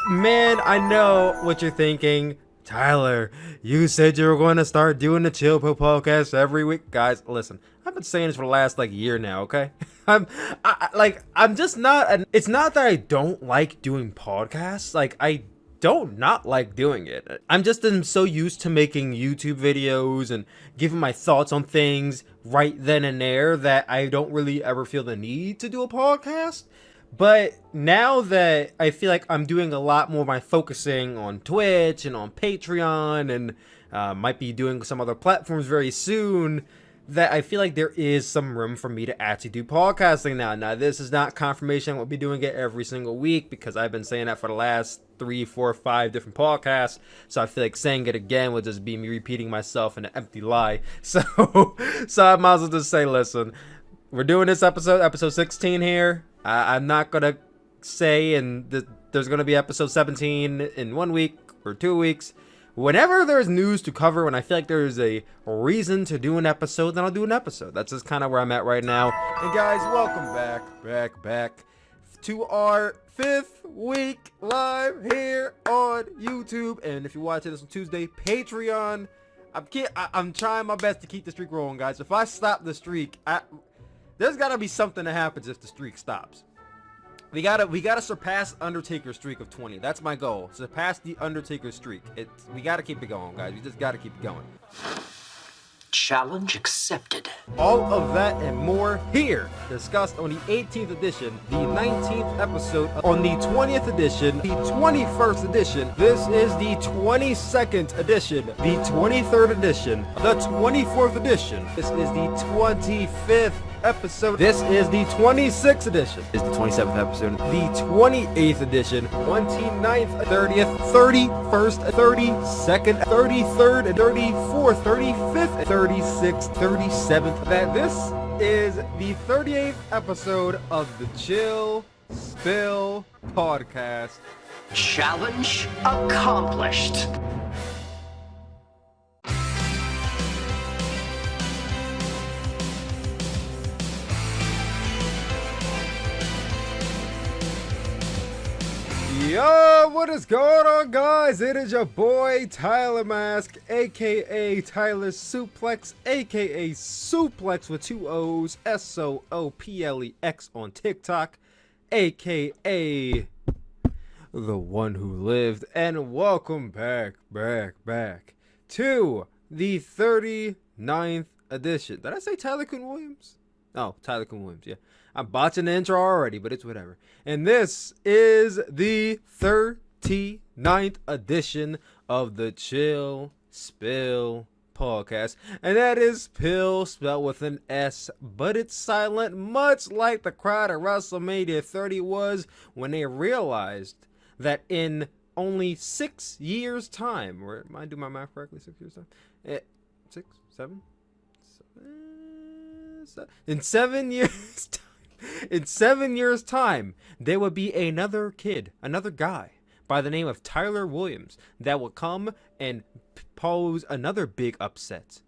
Man, I know what you're thinking. Tyler, you said you were going to start doing the Chill Pill podcast every week. Guys, listen, I've been saying this for the last year now, okay? I'm just not, it's not that I don't like doing podcasts. I don't not like doing it. I'm just so used to making YouTube videos and giving my thoughts on things right then and there that I don't really ever feel the need to do a podcast. But now that I feel like I'm doing a lot more of my focusing on Twitch and on Patreon and might be doing some other platforms very soon, that I feel like there is some room for me to actually do podcasting now. Now, this is not confirmation I will be doing it every single week because I've been saying that for the last 3, 4, 5 different podcasts. So I feel like saying it again would just be me repeating myself in an empty lie. So I might as well just say, listen, we're doing this episode 16 here. I'm not going to say there's going to be episode 17 in 1 week or 2 weeks. Whenever there's news to cover, when I feel like there's a reason to do an episode, then I'll do an episode. That's just kind of where I'm at right now. And guys, welcome back to our 5th week live here on YouTube. And if you're watching this on Tuesday, Patreon. I'm trying my best to keep the streak rolling, guys. If I stop the streak, there's gotta be something that happens if the streak stops. We gotta surpass Undertaker's streak of 20. That's my goal. Surpass the Undertaker streak. We gotta keep it going, guys. We just gotta keep it going. Challenge accepted. All of that and more here, discussed on the 18th edition, the 19th episode, on the 20th edition, the 21st edition. This is the 22nd edition, the 23rd edition, the 24th edition. This is the 25th episode. This is the 26th edition. This is the 27th episode. The 28th edition. 29th, 30th, 31st, 32nd, 33rd, 34th, 35th, 36th, 37th. That this is the 38th episode of the Chill Spill podcast. Challenge accomplished. Yo, what is going on, guys? It is your boy Tyler Mask, aka Tyler Suplex, aka Suplex with 2 O's, SOOPLEX on TikTok, aka the one who lived. And welcome back to the 39th edition. Did I say Tyler-kun Williams? Oh, Tyler-kun Williams, yeah. I'm botching the intro already, but it's whatever. And this is the 39th edition of the Chill Spill podcast. And that is pill spelled with an S, but it's silent, much like the crowd at Wrestlemania 30 was when they realized that in only 6 years' time, or am I doing my math correctly? 6 years' time? 6, 7? In 7 years' time. In 7 years' time, there would be another kid, another guy by the name of Tyler Williams that will come and pose another big upset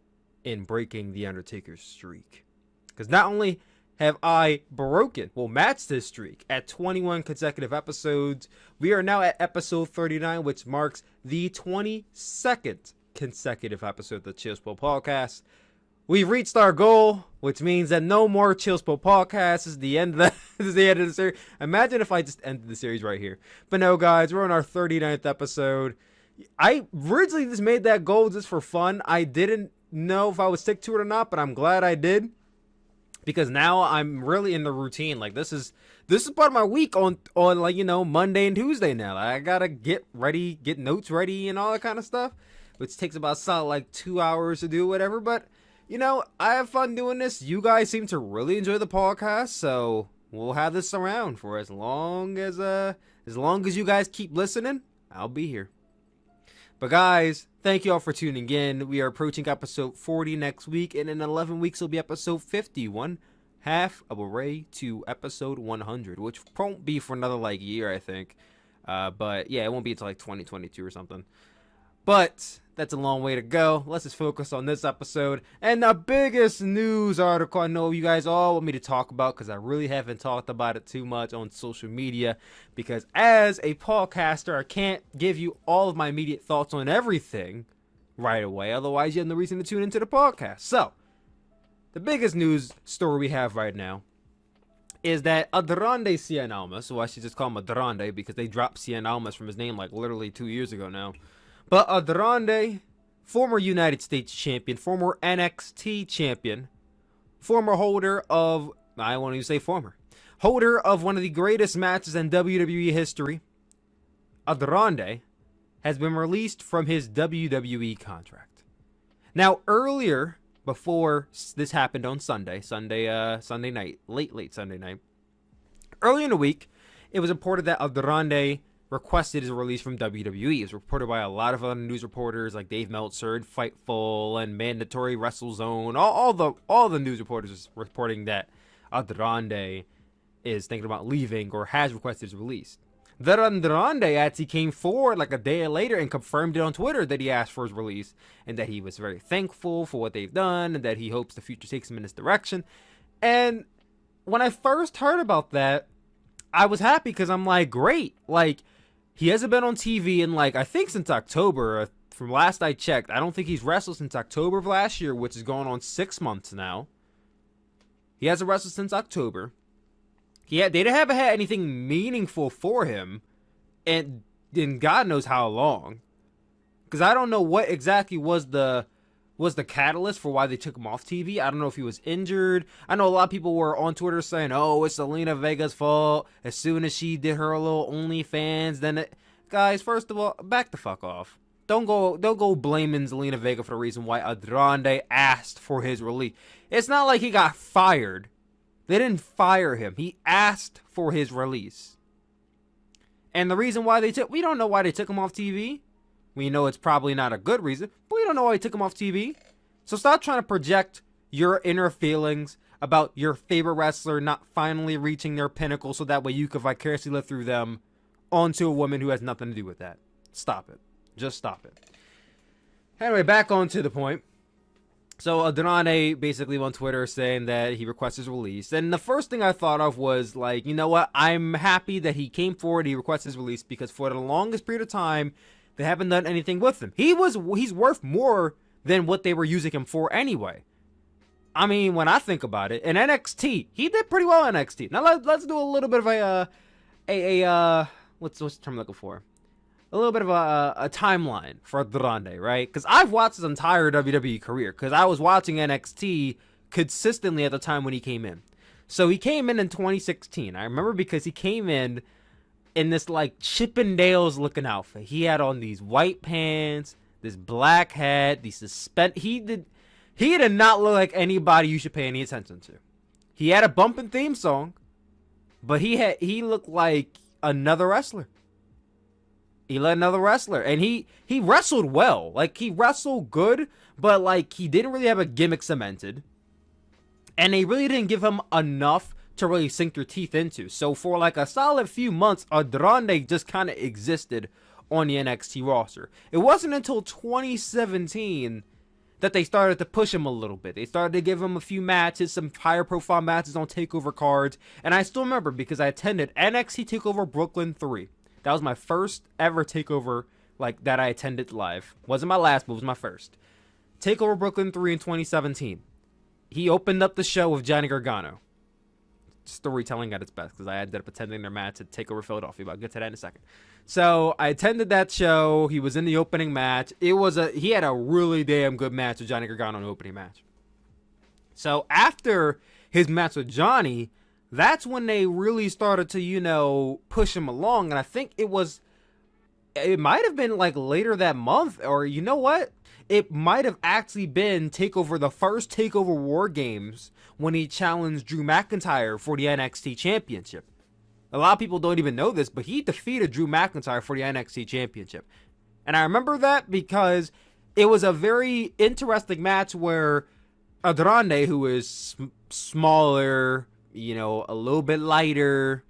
in breaking the Undertaker's streak. Because not only have I matched this streak at 21 consecutive episodes, we are now at episode 39, which marks the 22nd consecutive episode of the Chill Spill podcast. We've reached our goal, which means that no more Chill Spill podcast. This is the end of the series. Imagine if I just ended the series right here. But no, guys, we're on our 39th episode. I originally just made that goal just for fun. I didn't know if I would stick to it or not, but I'm glad I did. Because now I'm really in the routine. This is part of my week on Monday and Tuesday now. I gotta get ready, get notes ready and all that kind of stuff. Which takes about solid 2 hours to do whatever, but I have fun doing this. You guys seem to really enjoy the podcast, so we'll have this around for as long as you guys keep listening. I'll be here. But guys, thank you all for tuning in. We are approaching episode 40 next week, and in 11 weeks will be episode 50, one half of a way to episode 100, which won't be for another year, I think. But yeah, it won't be until 2022 or something. But that's a long way to go. Let's just focus on this episode. And the biggest news article I know you guys all want me to talk about, because I really haven't talked about it too much on social media, because as a podcaster, I can't give you all of my immediate thoughts on everything right away. Otherwise, you have no reason to tune into the podcast. So, the biggest news story we have right now is that Aldrande Cien Alamas, so I should just call him Aldrande because they dropped Cien Alamas from his name like literally 2 years ago now. But Aldrande, former United States champion, former NXT champion, former holder of, I won't even say former, holder of one of the greatest matches in WWE history, Aldrande, has been released from his WWE contract. Now, earlier, before this happened on Sunday night, late Sunday night, early in the week, it was reported that Aldrande requested his release from WWE. It was reported by a lot of other news reporters like Dave Meltzer, Fightful, and Mandatory WrestleZone. All the news reporters reporting that Aldrande is thinking about leaving or has requested his release. That Aldrande actually came forward like a day later and confirmed it on Twitter that he asked for his release and that he was very thankful for what they've done and that he hopes the future takes him in this direction. And when I first heard about that, I was happy because I'm like, great. Like, he hasn't been on TV in like, I think since October. From last I checked, I don't think he's wrestled since October of last year, which is going on 6 months now. He hasn't wrestled since October. Yeah, they haven't had anything meaningful for him, and God knows how long. Because I don't know what exactly was the catalyst for why they took him off TV. I don't know if he was injured. I know a lot of people were on Twitter saying, "Oh, it's Zelina Vega's fault." As soon as she did her little OnlyFans, then guys, first of all, back the fuck off. Don't go blaming Zelina Vega for the reason why Aldrande asked for his release. It's not like he got fired. They didn't fire him. He asked for his release. And the reason why we don't know why they took him off TV. We know it's probably not a good reason, but we don't know why they took him off TV. So stop trying to project your inner feelings about your favorite wrestler not finally reaching their pinnacle so that way you can vicariously live through them onto a woman who has nothing to do with that. Stop it. Just stop it. Anyway, back on to the point. So Aldrande basically on Twitter saying that he requests his release. And the first thing I thought of was like, you know what? I'm happy that he came forward, he requested his release, because for the longest period of time, they haven't done anything with him. He's worth more than what they were using him for anyway. I mean, when I think about it, in NXT, he did pretty well in NXT. Now let's do a little bit of what's the term I'm looking for? A little bit of a timeline for Aldrande, right? Because I've watched his entire WWE career, because I was watching NXT consistently at the time when he came in. So he came in 2016. I remember because he came in this like Chippendales looking outfit. He had on these white pants, this black hat, these he did not look like anybody you should pay any attention to. He had a bumping theme song, but he looked like another wrestler. He let another wrestler, and he wrestled well. Like, he wrestled good, but like he didn't really have a gimmick cemented, and they really didn't give him enough to really sink your teeth into. So for like a solid few months, Aldrande just kind of existed on the NXT roster. It wasn't until 2017 that they started to push him a little bit. They started to give him a few matches, some higher profile matches on TakeOver cards, and I still remember because I attended NXT TakeOver Brooklyn 3. That was my first ever TakeOver like that I attended live. Wasn't my last, but it was my first. TakeOver Brooklyn 3 in 2017. He opened up the show with Johnny Gargano. Storytelling at its best, because I ended up attending their match at TakeOver Philadelphia, but I'll get to that in a second. So I attended that show. He was in the opening match. He had a really damn good match with Johnny Gargano in the opening match. So after his match with Johnny, that's when they really started to, push him along. And I think it might have been like later that month, or you know what? It might have actually been the first TakeOver War Games when he challenged Drew McIntyre for the NXT Championship. A lot of people don't even know this, but he defeated Drew McIntyre for the NXT Championship. And I remember that because it was a very interesting match where Aldrande, who is smaller, a little bit lighter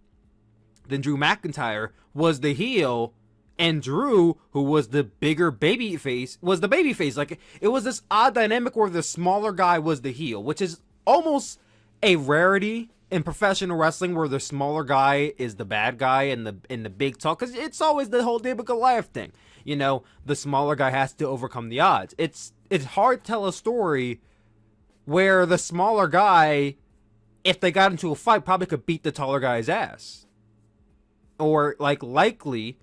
than Drew McIntyre, was the heel, And Drew, who was the bigger baby face, was the baby face. Like, it was this odd dynamic where the smaller guy was the heel, which is almost a rarity in professional wrestling, where the smaller guy is the bad guy in the big talk, because it's always the whole David Goliath thing. You know, the smaller guy has to overcome the odds. It's hard to tell a story where the smaller guy, if they got into a fight, probably could beat the taller guy's ass. Or, like, likely,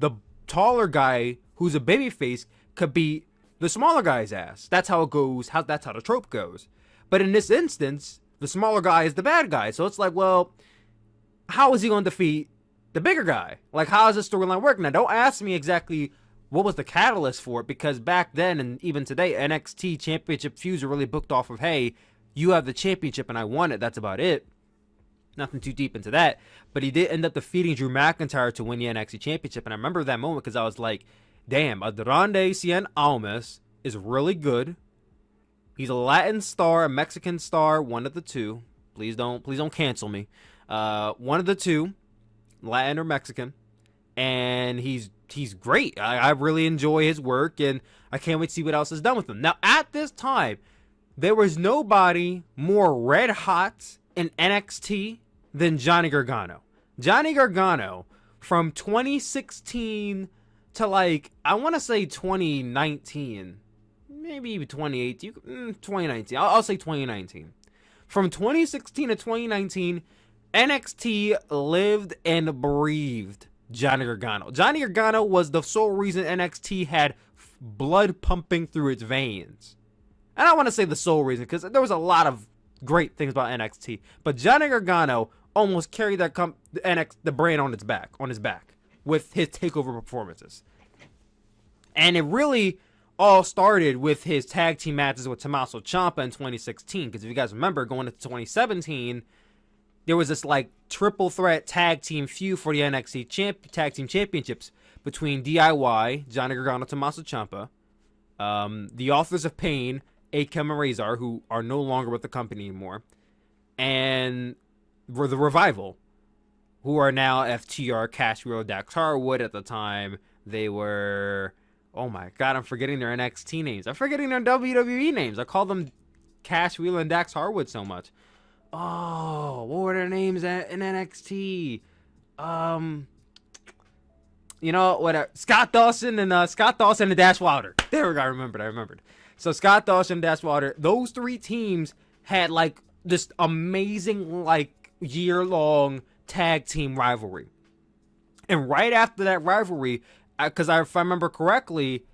the taller guy who's a babyface could beat the smaller guy's ass. That's how it goes. That's how the trope goes. But in this instance, the smaller guy is the bad guy. So it's like, well, how is he going to defeat the bigger guy? Like, how is this storyline working? Now, don't ask me exactly what was the catalyst for it, because back then and even today, NXT championship feuds are really booked off of, hey, you have the championship and I won it. That's about it. Nothing too deep into that. But he did end up defeating Drew McIntyre to win the NXT championship. And I remember that moment because I was like, damn, Aldrande Cien Alamas is really good. He's a Latin star, a Mexican star, one of the two. Please don't cancel me. One of the two, Latin or Mexican. And he's great. I really enjoy his work, and I can't wait to see what else is done with him. Now, at this time, there was nobody more red hot in NXT than Johnny Gargano. Johnny Gargano, from 2016 to, like, I want to say 2019, maybe even 2018, 2019. I'll say 2019. From 2016 to 2019, NXT lived and breathed Johnny Gargano. Johnny Gargano was the sole reason NXT had blood pumping through its veins. And I want to say the sole reason, because there was a lot of great things about NXT, but Johnny Gargano almost carried that the brand on his back with his takeover performances. And it really all started with his tag team matches with Tommaso Ciampa in 2016, because if you guys remember, going into 2017, there was this, like, triple threat tag team feud for the NXT tag team championships between DIY, Johnny Gargano, Tommaso Ciampa, the Authors of Pain, Akam and Razor, who are no longer with the company anymore, and the Revival, who are now FTR, Cash Wheel, Dax Harwood. At the time, they were, oh my god, I'm forgetting their NXT names. I'm forgetting their WWE names. I call them Cash Wheel and Dax Harwood so much. Oh, what were their names in NXT? You know what? Scott Dawson and Dash Wilder. There we go. I remembered. So Scott Dawson and Dash Wilder. Those three teams had, like, this amazing, like, year-long tag team rivalry. And right after that rivalry, because if I remember correctly,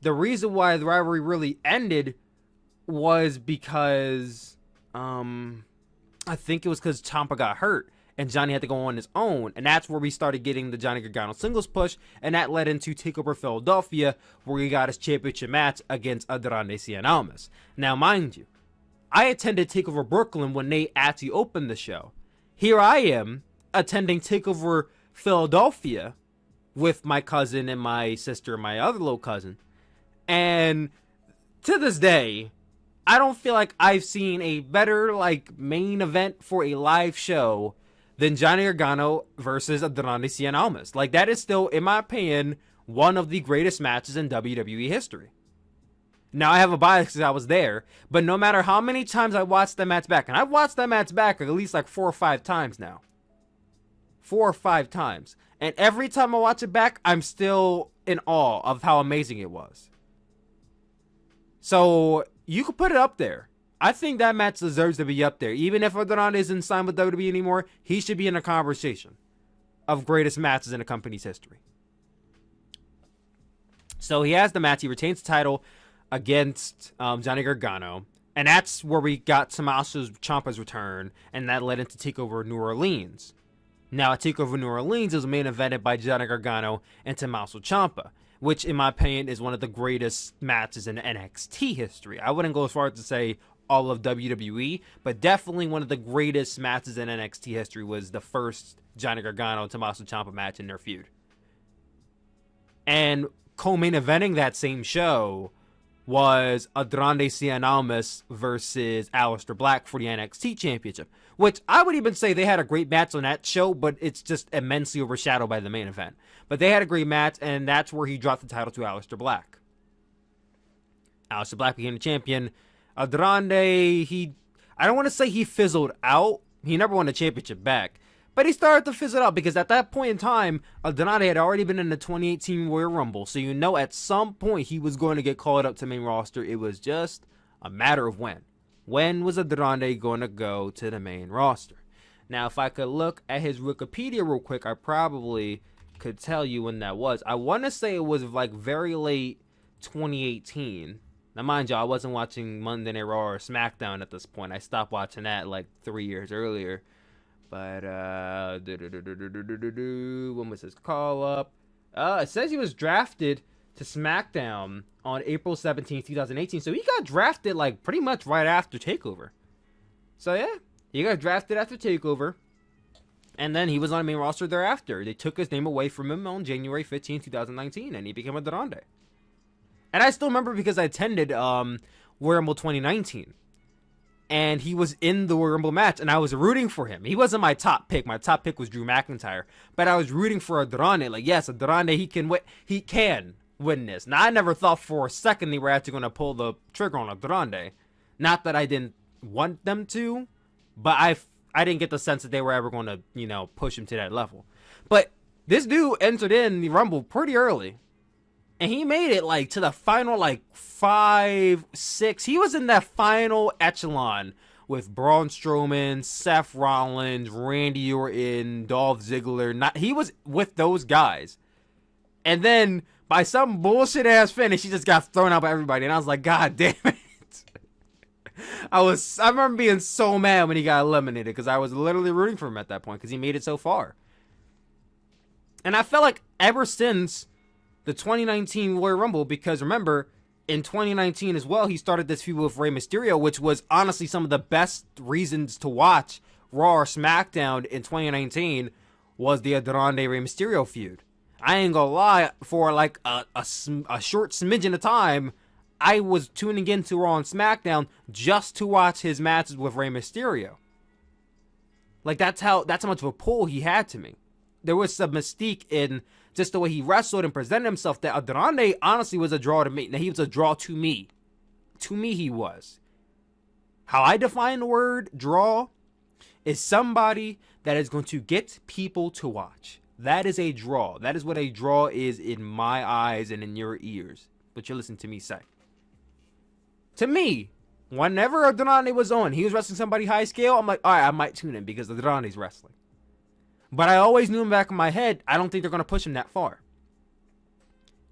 the reason why the rivalry really ended was because I think it was because Ciampa got hurt and Johnny had to go on his own. And that's where we started getting the Johnny Gargano singles push. And that led into TakeOver Philadelphia, where he got his championship match against Andrade Cien Alamas. Now, mind you, I attended TakeOver Brooklyn when they actually opened the show. Here I am attending TakeOver Philadelphia with my cousin and my sister and my other little cousin. And to this day, I don't feel like I've seen a better, like, main event for a live show than Johnny Gargano versus Aldrande Cien Alamas. Like, that is still, in my opinion, one of the greatest matches in WWE history. Now, I have a bias because I was there, but no matter how many times I watched that match back, and I've watched that match back at least like 4 or 5 times now. 4 or 5 times. And every time I watch it back, I'm still in awe of how amazing it was. So, you could put it up there. I think that match deserves to be up there. Even if Aldrande isn't signed with WWE anymore, he should be in a conversation of greatest matches in the company's history. So he has the match. He retains the title against Johnny Gargano. And that's where we got Tommaso Ciampa's return. And that led into TakeOver New Orleans. Now, at TakeOver New Orleans, it was main evented by Johnny Gargano and Tommaso Ciampa, which, in my opinion, is one of the greatest matches in NXT history. I wouldn't go as far as to say all of WWE, but definitely one of the greatest matches in NXT history was the first Johnny Gargano and Tommaso Ciampa match in their feud. And co-main eventing that same show was Aldrande Cien Alamas versus Aleister Black for the NXT Championship, which I would even say they had a great match on that show, but it's just immensely overshadowed by the main event. But they had a great match, and that's where he dropped the title to Aleister Black. Aleister Black became the champion. Aldrande, I don't want to say he fizzled out. He never won the championship back. But he started to fizzle out because at that point in time, Aldrande had already been in the 2018 Royal Rumble. So you know at some point he was going to get called up to main roster. It was just a matter of when. When was Aldrande going to go to the main roster? Now, if I could look at his Wikipedia real quick, I probably could tell you when that was. I want to say it was like very late 2018. Now, mind you, I wasn't watching Monday Night Raw or SmackDown at this point. I stopped watching that like 3 years earlier. But, when was his call up? It says he was drafted to SmackDown on April 17th, 2018. So he got drafted, like, pretty much right after TakeOver. So, yeah, he got drafted after TakeOver. And then he was on the main roster thereafter. They took his name away from him on January 15th, 2019, and he became a Aldrande. And I still remember because I attended Royal Rumble 2019. And he was in the Royal Rumble match, and I was rooting for him. He wasn't my top pick. My top pick was Drew McIntyre. But I was rooting for Aldrande. Like, yes, Aldrande, he can win this. Now, I never thought for a second they were actually going to pull the trigger on Aldrande. Not that I didn't want them to, but I didn't get the sense that they were ever going to, push him to that level. But this dude entered in the Rumble pretty early. And he made it, like, to the final, like, 5, 6. He was in that final echelon with Braun Strowman, Seth Rollins, Randy Orton, Dolph Ziggler. He was with those guys. And then, by some bullshit-ass finish, he just got thrown out by everybody. And I was like, God damn it. I remember being so mad when he got eliminated because I was literally rooting for him at that point because he made it so far. And I felt like ever since the 2019 Royal Rumble, because remember, in 2019 as well, he started this feud with Rey Mysterio, which was honestly some of the best reasons to watch Raw or SmackDown in 2019 was the Aldrande Rey Mysterio feud. I ain't gonna lie, for like a short smidgen of time, I was tuning into Raw and SmackDown just to watch his matches with Rey Mysterio. Like that's how much of a pull he had to me. There was some mystique in just the way he wrestled and presented himself that Aldrande honestly was a draw to me. Now, he was a draw to me. To me, he was. How I define the word draw is somebody that is going to get people to watch. That is a draw. That is what a draw is in my eyes and in your ears. But you listen to me say. To me, whenever Aldrande was on, he was wrestling somebody high scale, I'm like, all right, I might tune in because Aldrande's wrestling. But I always knew in the back of my head, I don't think they're going to push him that far.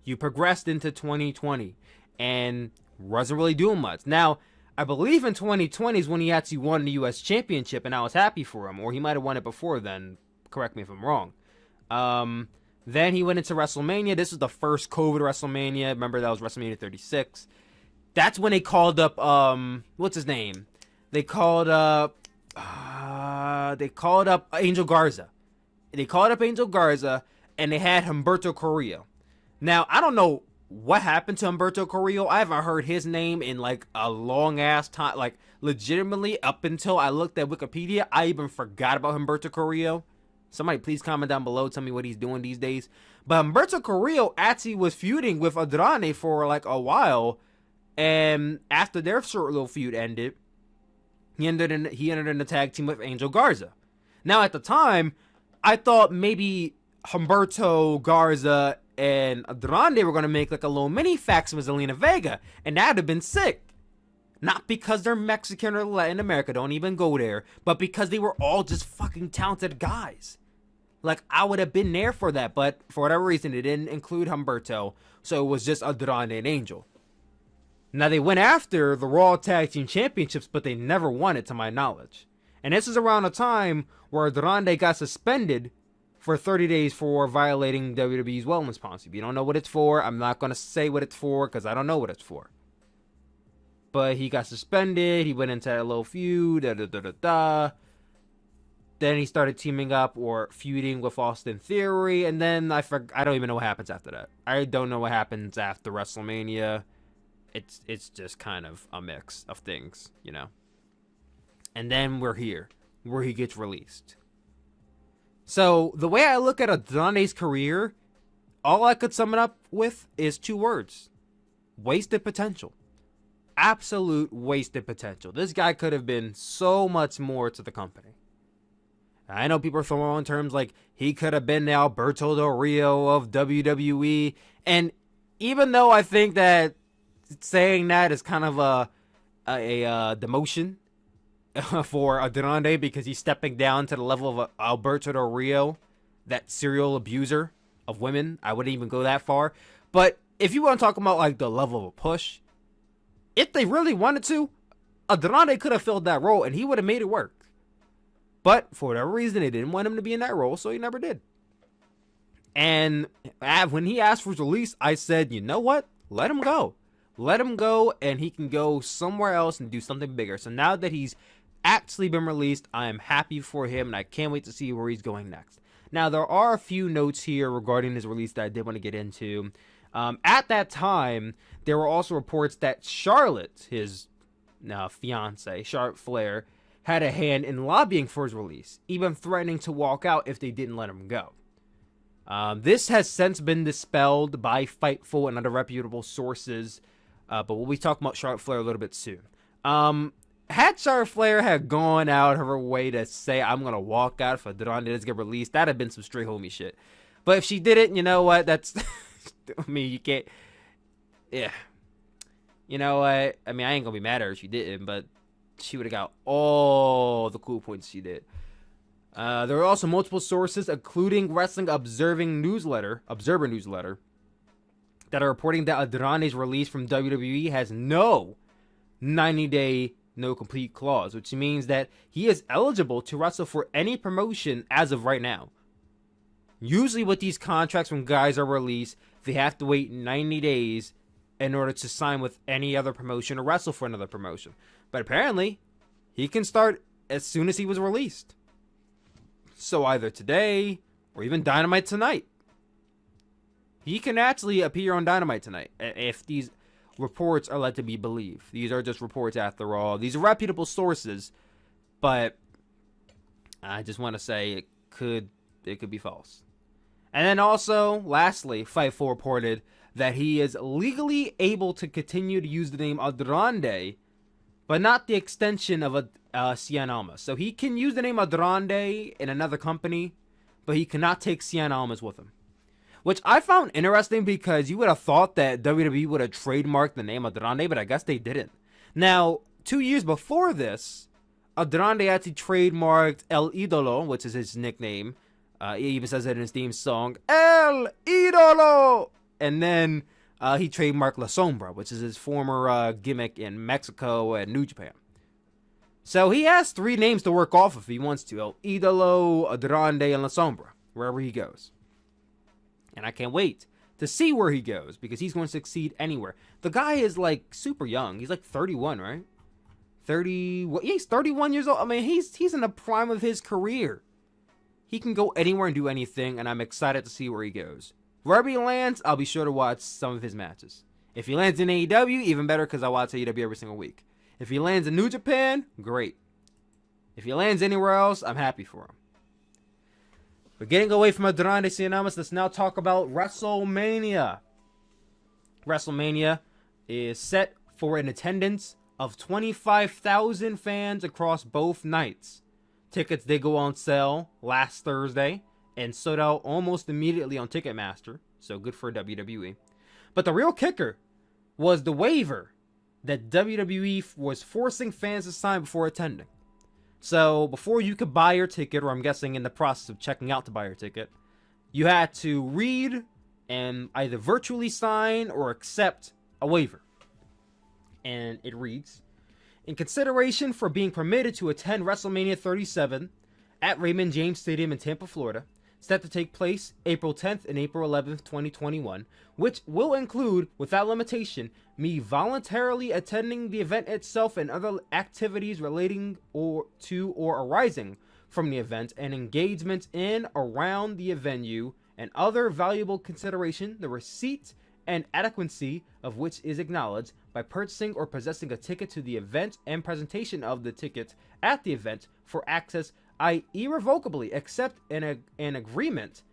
You progressed into 2020 and wasn't really doing much. Now, I believe in 2020 is when he actually won the U.S. Championship, and I was happy for him. Or he might have won it before then. Correct me if I'm wrong. Then he went into WrestleMania. This was the first COVID WrestleMania. Remember, that was WrestleMania 36. That's when they called up, what's his name? They called up Angel Garza. They called up Angel Garza, and they had Humberto Carrillo. Now, I don't know what happened to Humberto Carrillo. I haven't heard his name in, like, a long-ass time. Like, legitimately, up until I looked at Wikipedia, I even forgot about Humberto Carrillo. Somebody please comment down below, tell me what he's doing these days. But Humberto Carrillo actually was feuding with Aldrande for, like, a while. And after their short little feud ended, he entered in the tag team with Angel Garza. Now, at the time, I thought maybe Humberto Garza and Aldrande were going to make like a little mini faction with Zelina Vega. And that would have been sick. Not because they're Mexican or Latin America, don't even go there. But because they were all just fucking talented guys. Like, I would have been there for that. But for whatever reason, it didn't include Humberto. So it was just Aldrande and Angel. Now, they went after the Raw Tag Team Championships, but they never won it to my knowledge. And this is around a time where Aldrande got suspended for 30 days for violating WWE's wellness policy. If you don't know what it's for, I'm not going to say what it's for because I don't know what it's for. But he got suspended. He went into that little feud. Then he started teaming up or feuding with Austin Theory. And then I don't even know what happens after that. I don't know what happens after WrestleMania. it's just kind of a mix of things, you know. And then we're here, where he gets released. So the way I look at Andrande's career, all I could sum it up with is 2 words: wasted potential. Absolute wasted potential. This guy could have been so much more to the company. I know people are throwing around terms like he could have been the Alberto Del Rio of WWE. And even though I think that saying that is kind of a demotion for Aldrande, because he's stepping down to the level of Alberto Del Rio, that serial abuser of women, I wouldn't even go that far. But if you want to talk about like the level of a push, if they really wanted to, Aldrande could have filled that role and he would have made it work. But for whatever reason, they didn't want him to be in that role, so he never did. And when he asked for his release, I said, you know what? Let him go. Let him go, and he can go somewhere else and do something bigger. So now that he's actually been released, I am happy for him, and I can't wait to see where he's going next. Now, there are a few notes here regarding his release that I did want to get into. At that time, there were also reports that Charlotte, his fiance, Charlotte Flair, had a hand in lobbying for his release, even threatening to walk out if they didn't let him go. This has since been dispelled by Fightful and other reputable sources, but we'll be talking about Charlotte Flair a little bit soon. Had Charlotte Flair had gone out of her way to say, I'm going to walk out if Aldrande doesn't get released, that'd have been some straight homie shit. But if she didn't, you know what, that's, I mean, you can't, yeah. You know what, I mean, I ain't going to be mad at her if she didn't, but she would have got all the cool points she did. There are also multiple sources, including Wrestling Observer Newsletter, that are reporting that Aldrande's release from WWE has no 90-day no complete clause, which means that he is eligible to wrestle for any promotion as of right now. Usually with these contracts, when guys are released, they have to wait 90 days in order to sign with any other promotion or wrestle for another promotion. But apparently, he can start as soon as he was released. So either today or even Dynamite tonight. He can actually appear on Dynamite tonight if these reports are led to be believed. These are just reports after all. These are reputable sources, but I just want to say it could be false. And then also, lastly, Fightful reported that he is legally able to continue to use the name Aldrande, but not the extension of Cien Alamas. So he can use the name Aldrande in another company, but he cannot take Cien Alamas with him. Which I found interesting, because you would have thought that WWE would have trademarked the name Aldrande, but I guess they didn't. Now, 2 years before this, Aldrande actually trademarked El Idolo, which is his nickname. He even says it in his theme song, El Idolo! And then he trademarked La Sombra, which is his former gimmick in Mexico and New Japan. So he has 3 names to work off if he wants to. El Idolo, Aldrande, and La Sombra, wherever he goes. And I can't wait to see where he goes, because he's going to succeed anywhere. The guy is like super young. He's like 31, right? 30. Well, he's 31 years old. I mean, he's in the prime of his career. He can go anywhere and do anything, and I'm excited to see where he goes. Wherever he lands, I'll be sure to watch some of his matches. If he lands in AEW, even better, because I watch AEW every single week. If he lands in New Japan, great. If he lands anywhere else, I'm happy for him. But getting away from Andrade Cien Alamas, let's now talk about Wrestlemania. Wrestlemania is set for an attendance of 25,000 fans across both nights. Tickets did go on sale last Thursday and sold out almost immediately on Ticketmaster, so good for WWE. But the real kicker was the waiver that WWE was forcing fans to sign before attending. So before you could buy your ticket, or I'm guessing in the process of checking out to buy your ticket, you had to read and either virtually sign or accept a waiver. And it reads, in consideration for being permitted to attend WrestleMania 37 at Raymond James Stadium in Tampa, Florida, set to take place April 10th and April 11th, 2021, which will include, without limitation, me voluntarily attending the event itself and other activities relating to or arising from the event and engagements in, around the venue, and other valuable consideration, the receipt and adequacy of which is acknowledged by purchasing or possessing a ticket to the event and presentation of the ticket at the event for access. I irrevocably accept an agreement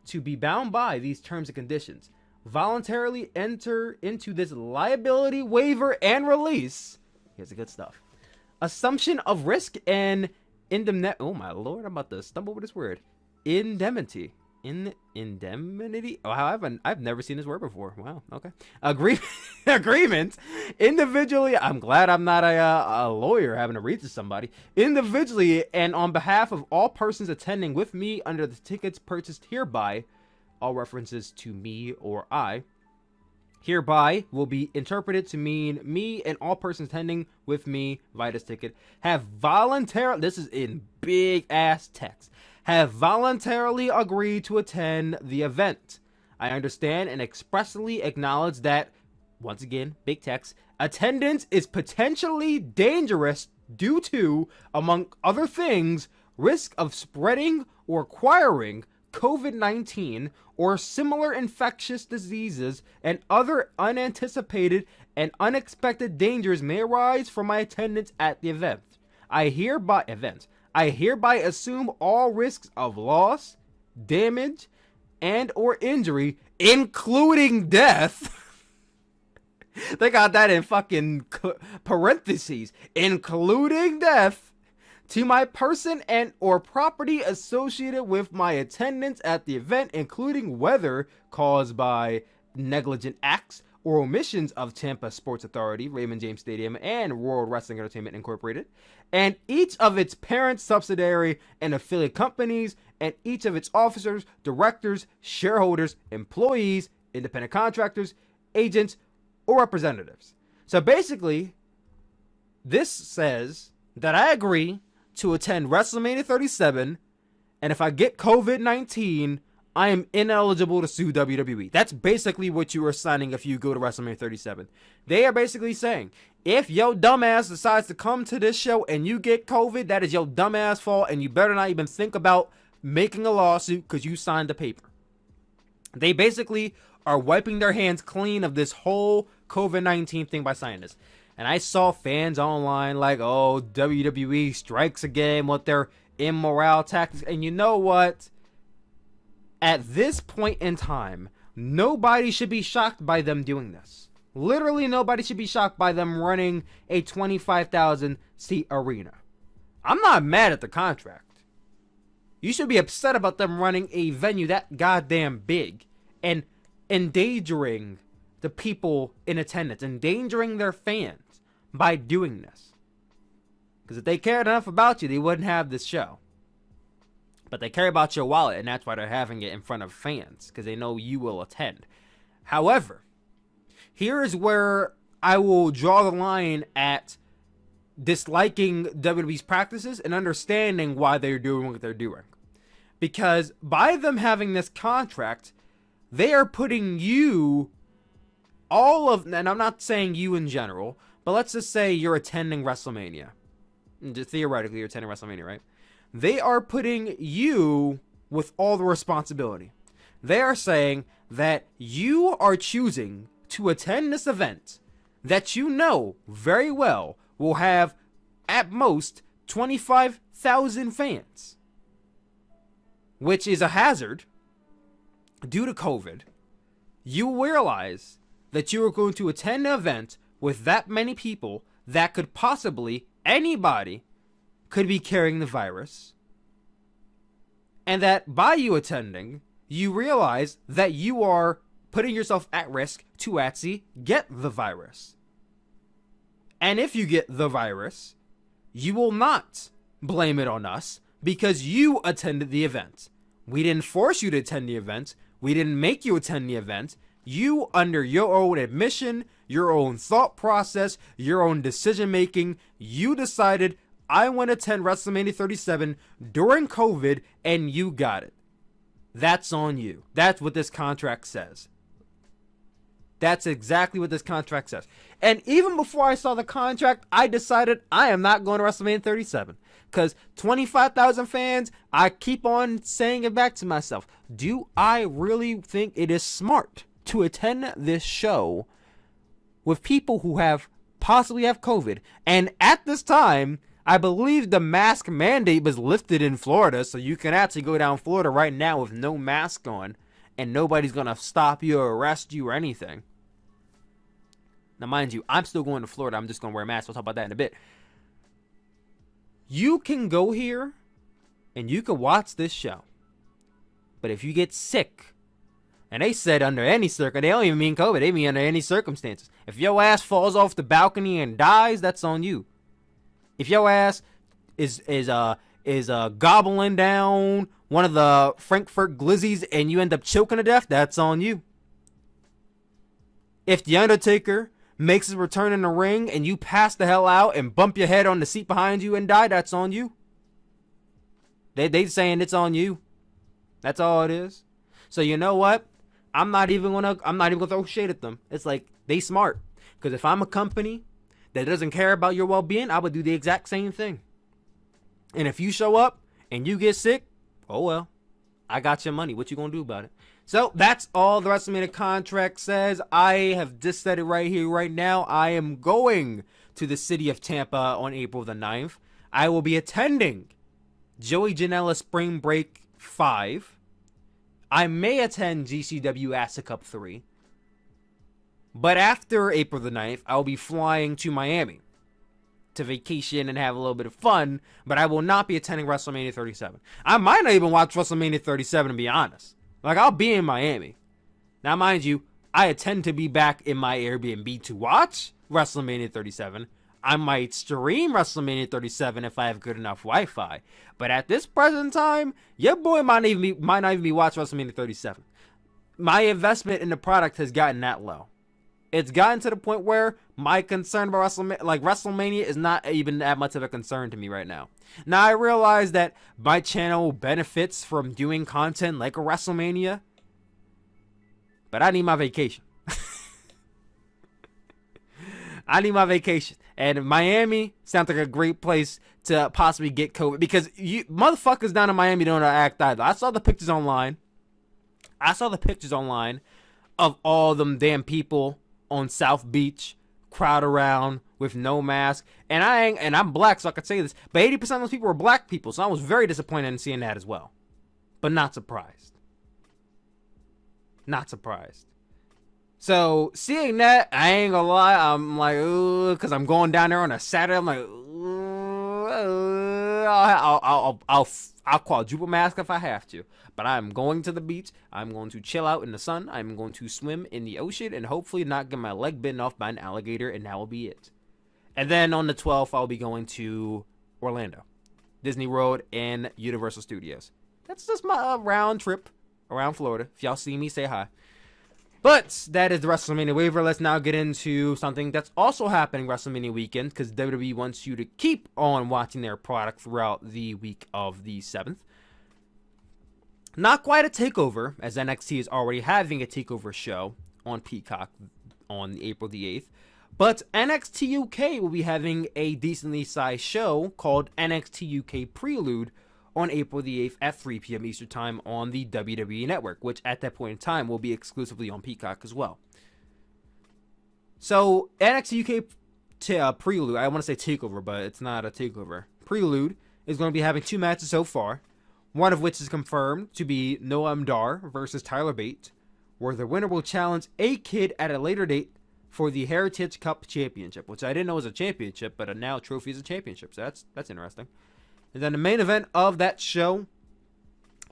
to be bound by these terms and conditions, voluntarily enter into this liability waiver and release. Here's the good stuff. Assumption of risk and indemnity. Oh my lord, I'm about to stumble with this word. Indemnity. Indemnity. Oh, I've never seen this word before. Wow. Okay. Agreement. Individually. I'm glad I'm not a lawyer having to read to somebody. Individually and on behalf of all persons attending with me under the tickets purchased hereby. All references to me or I. Hereby will be interpreted to mean me and all persons attending with me via this ticket have voluntarily. This is in big ass text. Have voluntarily agreed to attend the event. I understand and expressly acknowledge that, once again, big text, attendance is potentially dangerous due to, among other things, risk of spreading or acquiring COVID-19 or similar infectious diseases, and other unanticipated and unexpected dangers may arise from my attendance at the event. I hereby assume all risks of loss, damage, and or injury, including death. They got that in fucking parentheses. Including death to my person and or property associated with my attendance at the event, including whether caused by negligent acts or omissions of Tampa Sports Authority, Raymond James Stadium, and World Wrestling Entertainment Incorporated, and each of its parent, subsidiary, and affiliate companies, and each of its officers, directors, shareholders, employees, independent contractors, agents, or representatives. So basically, this says that I agree to attend WrestleMania 37, and if I get COVID-19, I am ineligible to sue WWE. That's basically what you are signing if you go to WrestleMania 37. They are basically saying, if your dumbass decides to come to this show and you get COVID, that is your dumbass fault, and you better not even think about making a lawsuit because you signed the paper. They basically are wiping their hands clean of this whole COVID-19 thing by signing this. And I saw fans online like, oh, WWE strikes again with their immoral tactics. And you know what? At this point in time, nobody should be shocked by them doing this. Literally nobody should be shocked by them running a 25,000 seat arena. I'm not mad at the contract. You should be upset about them running a venue that goddamn big and endangering the people in attendance, endangering their fans by doing this. Because if they cared enough about you, they wouldn't have this show. But they care about your wallet, and that's why they're having it in front of fans, because they know you will attend. However, here is where I will draw the line at disliking WWE's practices and understanding why they're doing what they're doing. Because by them having this contract, they are putting you, and I'm not saying you in general, but let's just say you're attending WrestleMania. Theoretically, you're attending WrestleMania, right? They are putting you with all the responsibility. They are saying that you are choosing to attend this event that you know very well will have at most 25,000 fans, which is a hazard due to COVID. You realize that you are going to attend an event with that many people that could possibly, anybody could be carrying the virus, and that by you attending, you realize that you are putting yourself at risk to actually get the virus. And if you get the virus, you will not blame it on us because you attended the event. We didn't force you to attend the event. We didn't make you attend the event. You, under your own admission, your own thought process, your own decision making, you decided, I want to attend WrestleMania 37 during COVID, and you got it. That's on you. That's what this contract says. That's exactly what this contract says. And even before I saw the contract, I decided I am not going to WrestleMania 37. Because 25,000 fans, I keep on saying it back to myself. Do I really think it is smart to attend this show with people who possibly have COVID. And at this time, I believe the mask mandate was lifted in Florida, so you can actually go down Florida right now with no mask on, and nobody's going to stop you or arrest you or anything. Now, mind you, I'm still going to Florida. I'm just going to wear a mask. We'll talk about that in a bit. You can go here, and you can watch this show. But if you get sick, and they said under any circumstance, they don't even mean COVID, they mean under any circumstances. If your ass falls off the balcony and dies, that's on you. If your ass is gobbling down one of the Frankfurt glizzies and you end up choking to death, that's on you. If the Undertaker makes his return in the ring and you pass the hell out and bump your head on the seat behind you and die, that's on you. They saying it's on you. That's all it is. So you know what? I'm not even gonna throw shade at them. It's like, they smart. Because if I'm a company that doesn't care about your well-being, I would do the exact same thing. And if you show up and you get sick, oh well, I got your money. What you gonna do about it? So that's all the WrestleMania contract says. I have just said it right here, right now. I am going to the city of Tampa on April the 9th. I will be attending Joey Janela Spring Break 5. I may attend GCW Acid Cup 3. But after April the 9th, I'll be flying to Miami to vacation and have a little bit of fun, but I will not be attending WrestleMania 37. I might not even watch WrestleMania 37, to be honest. Like, I'll be in Miami. Now, mind you, I intend to be back in my Airbnb to watch WrestleMania 37. I might stream WrestleMania 37 if I have good enough Wi-Fi. But at this present time, your boy might not even be watching WrestleMania 37. My investment in the product has gotten that low. It's gotten to the point where my concern about WrestleMania is not even that much of a concern to me right now. Now, I realize that my channel benefits from doing content like a WrestleMania, but I need my vacation. I need my vacation. And Miami sounds like a great place to possibly get COVID, because you motherfuckers down in Miami don't act either. I saw the pictures online. Of all them damn people on South Beach, crowd around with no mask. And I'm black, so I could say this, but 80% of those people were black people, so I was very disappointed in seeing that as well. But not surprised. So seeing that, I ain't gonna lie, I'm like, ooh, because I'm going down there on a Saturday. I'm like, ooh, I'll quadruple mask if I have to. But I'm going to the beach. I'm going to chill out in the sun. I'm going to swim in the ocean and hopefully not get my leg bitten off by an alligator, and that will be it. And then on the 12th, I'll be going to Orlando, Disney World, and Universal Studios. That's just my round trip around Florida. If y'all see me, say hi. But that is the WrestleMania waiver. Let's now get into something that's also happening WrestleMania weekend, because WWE wants you to keep on watching their product throughout the week of the 7th. Not quite a takeover, as NXT is already having a takeover show on Peacock on April the 8th. But NXT UK will be having a decently sized show called Nxt Uk Prelude on April the 8th at 3 p.m. Eastern Time on the WWE Network, which at that point in time will be exclusively on Peacock as well. So NXT UK Prelude, I want to say takeover, but it's not a takeover. Prelude is going to be having 2 matches so far, one of which is confirmed to be Noam Dar versus Tyler Bate, where the winner will challenge a kid at a later date for the Heritage Cup Championship, which I didn't know was a championship, but now a trophy is a championship, so that's interesting. And then the main event of that show,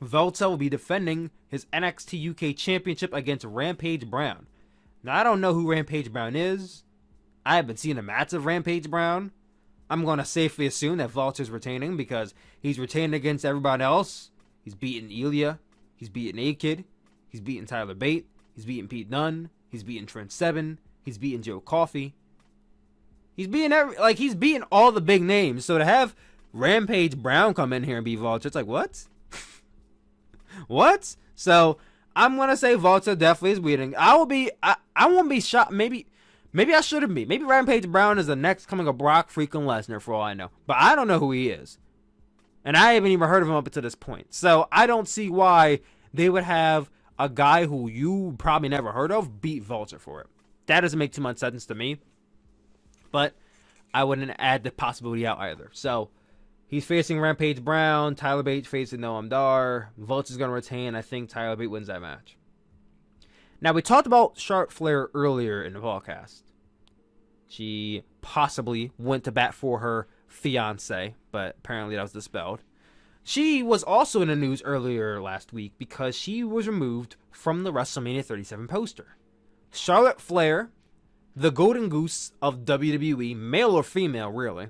Volta will be defending his NXT UK Championship against Rampage Brown. Now, I don't know who Rampage Brown is. I haven't seen a match of Rampage Brown. I'm going to safely assume that Volta's retaining, because he's retained against everybody else. He's beaten Ilya. He's beaten A-Kid. He's beaten Tyler Bate. He's beaten Pete Dunne. He's beaten Trent Seven. He's beaten Joe Coffey. He's beaten all the big names. So to have Rampage Brown come in here and be Volta, it's like, what? What? So I'm gonna say Volta definitely is winning. I won't be shocked. Maybe I shouldn't be. Maybe Rampage Brown is the next coming of Brock freaking Lesnar, for all I know. But I don't know who he is, and I haven't even heard of him up until this point. So I don't see why they would have a guy who you probably never heard of beat Vulture for it. That doesn't make too much sense to me. But I wouldn't add the possibility out either. So he's facing Rampage Brown. Tyler Bate facing Noam Dar. Vulture's going to retain. I think Tyler Bate wins that match. Now, we talked about Charlotte Flair earlier in the podcast. She possibly went to bat for her fiance, but apparently that was dispelled. She was also in the news earlier last week because she was removed from the WrestleMania 37 poster. Charlotte Flair, the golden goose of WWE, male or female really,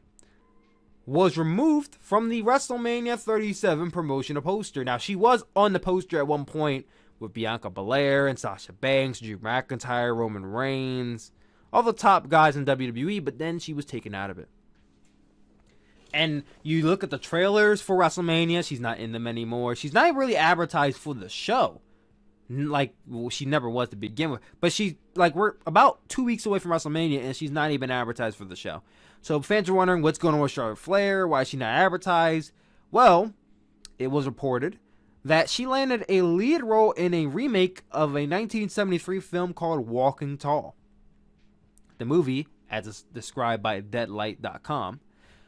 was removed from the WrestleMania 37 promotional poster. Now, she was on the poster at one point with Bianca Belair and Sasha Banks, Drew McIntyre, Roman Reigns, all the top guys in WWE, but then she was taken out of it. And you look at the trailers for WrestleMania, she's not in them anymore. She's not really advertised for the show. Like, well, she never was to begin with. But we're about 2 weeks away from WrestleMania, and she's not even advertised for the show. So fans are wondering what's going on with Charlotte Flair, why is she not advertised? Well, it was reported that she landed a lead role in a remake of a 1973 film called Walking Tall. The movie, as described by Deadlight.com,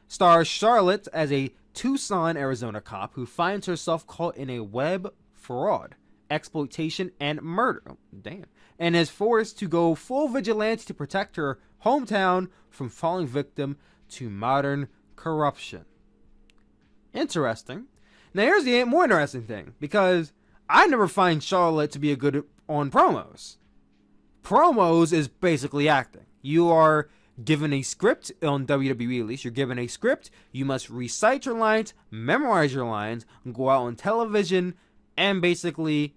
stars Charlotte as a Tucson, Arizona cop who finds herself caught in a web fraud, exploitation, and murder. Oh, damn. And is forced to go full vigilante to protect her hometown from falling victim to modern corruption. Interesting. Now here's the more interesting thing, because I never find Charlotte to be a good on promos. Promos is basically acting. You are given a script on WWE, at least. You're given a script. You must recite your lines, memorize your lines, go out on television, and basically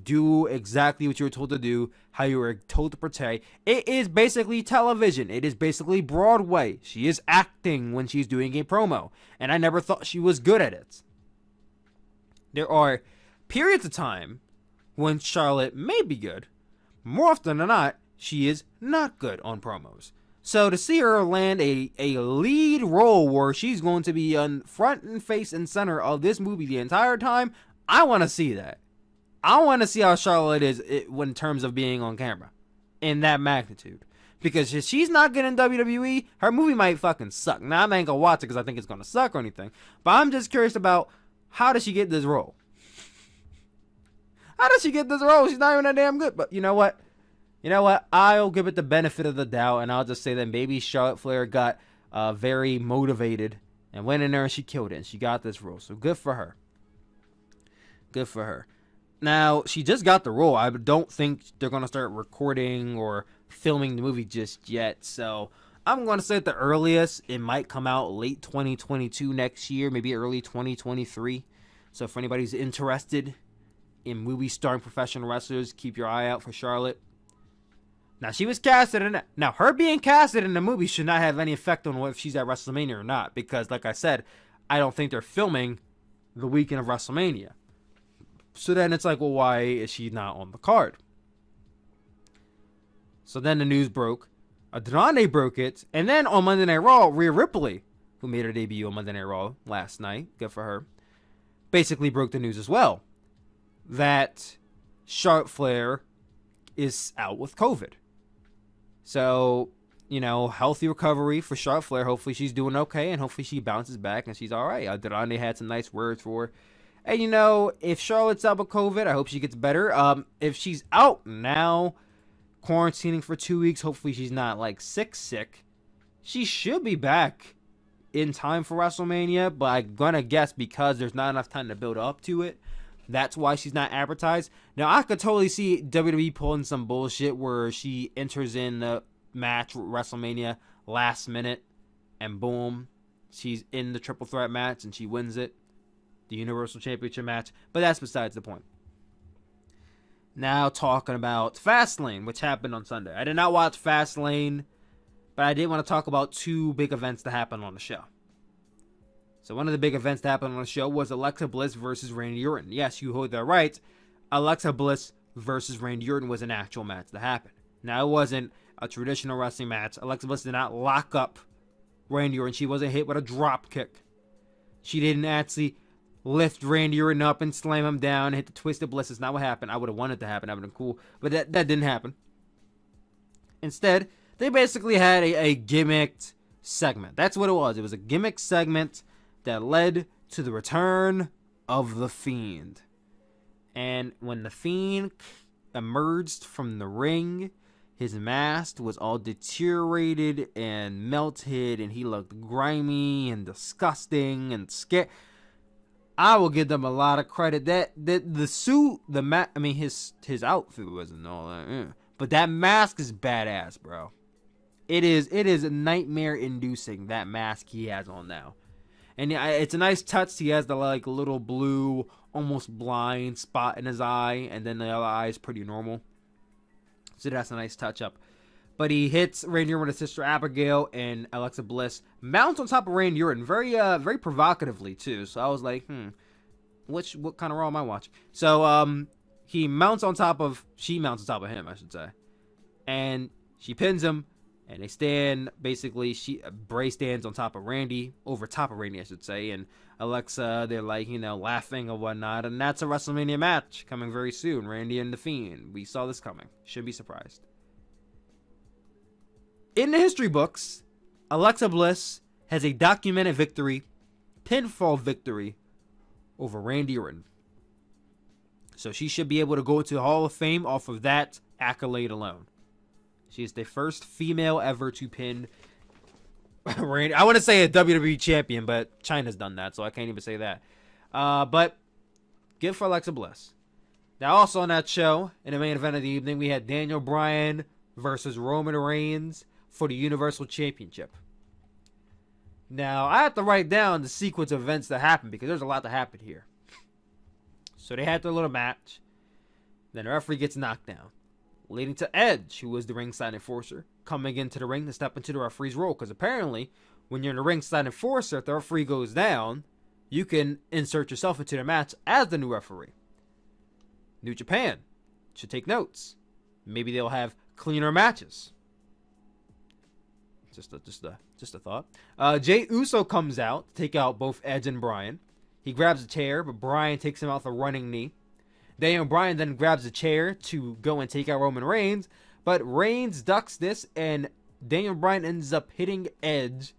do exactly what you were told to do, how you were told to portray. It is basically television. It is basically Broadway. She is acting when she's doing a promo, and I never thought she was good at it. There are periods of time when Charlotte may be good. More often than not, she is not good on promos. So to see her land a lead role where she's going to be on front and face and center of this movie the entire time, I want to see that. I want to see how Charlotte is in terms of being on camera in that magnitude. Because if she's not good in WWE, her movie might fucking suck. Now, I ain't gonna watch it because I think it's gonna suck or anything. But I'm just curious about how does she get this role? How does she get this role? She's not even that damn good. But you know what? I'll give it the benefit of the doubt, and I'll just say that maybe Charlotte Flair got very motivated and went in there and she killed it. And she got this role. So good for her. Good for her. Now, she just got the role. I don't think they're going to start recording or filming the movie just yet. So I'm going to say at the earliest, it might come out late 2022 next year, maybe early 2023. So if anybody's interested in movies starring professional wrestlers, keep your eye out for Charlotte. Now, she was casted in it. Now, her being casted in the movie should not have any effect on if she's at WrestleMania or not. Because, like I said, I don't think they're filming the weekend of WrestleMania. So then it's like, well, why is she not on the card? So then the news broke. Aldrande broke it. And then on Monday Night Raw, Rhea Ripley, who made her debut on Monday Night Raw last night, good for her, basically broke the news as well. That Charlotte Flair is out with COVID. So, healthy recovery for Charlotte Flair. Hopefully she's doing okay, and hopefully she bounces back and she's all right. Aldrande had some nice words for her. And, if Charlotte's out with COVID, I hope she gets better. If she's out now, quarantining for 2 weeks, hopefully she's not, sick. She should be back in time for WrestleMania, but I'm going to guess because there's not enough time to build up to it, that's why she's not advertised. Now, I could totally see WWE pulling some bullshit where she enters in the match WrestleMania last minute, and boom, she's in the triple threat match and she wins it. The Universal Championship match. But that's besides the point. Now talking about Fastlane, which happened on Sunday. I did not watch Fastlane, but I did want to talk about two big events that happened on the show. So one of the big events that happened on the show was Alexa Bliss versus Randy Orton. Yes, you heard that right. Alexa Bliss versus Randy Orton was an actual match that happened. Now, it wasn't a traditional wrestling match. Alexa Bliss did not lock up Randy Orton. She wasn't hit with a drop kick. She didn't actually lift Randy Orton up and slam him down, hit the Twisted Bliss. It's not what happened. I would have wanted to happen. That would have been cool. But that didn't happen. Instead, they basically had a gimmicked segment. That's what it was. It was a gimmick segment that led to the return of The Fiend. And when The Fiend emerged from the ring, his mask was all deteriorated and melted, and he looked grimy and disgusting and scared. I will give them a lot of credit. That the suit, his outfit wasn't all that, but that mask is badass, bro. It is nightmare inducing, that mask he has on now. And it's a nice touch. He has the like little blue, almost blind spot in his eye, and then the other eye is pretty normal. So that's a nice touch up. But he hits Randy Orton with his sister Abigail, and Alexa Bliss mounts on top of Randy Orton very provocatively too. So I was like, what kind of Raw am I watching? So she mounts on top of him, I should say, and she pins him. And they stand, basically, Bray stands on top of Randy, over top of Randy, I should say. And Alexa, they're like, laughing or whatnot. And that's a WrestleMania match coming very soon. Randy and The Fiend. We saw this coming. Shouldn't be surprised. In the history books, Alexa Bliss has a documented victory, pinfall victory, over Randy Orton. So she should be able to go to the Hall of Fame off of that accolade alone. She is the first female ever to pin Randy. I want to say a WWE champion, but Chyna's done that, so I can't even say that. But good for Alexa Bliss. Now, also on that show, in the main event of the evening, we had Daniel Bryan versus Roman Reigns for the Universal Championship. Now, I have to write down the sequence of events that happened because there's a lot that happened here. So they had their little match. Then the referee gets knocked down, leading to Edge, who was the ringside enforcer, coming into the ring to step into the referee's role. Because apparently, when you're in the ringside enforcer, if the referee goes down, you can insert yourself into the match as the new referee. New Japan should take notes. Maybe they'll have cleaner matches. Just a thought. Jey Uso comes out to take out both Edge and Bryan. He grabs a chair, but Bryan takes him out with a running knee. Daniel Bryan then grabs a chair to go and take out Roman Reigns, but Reigns ducks this, and Daniel Bryan ends up hitting Edge.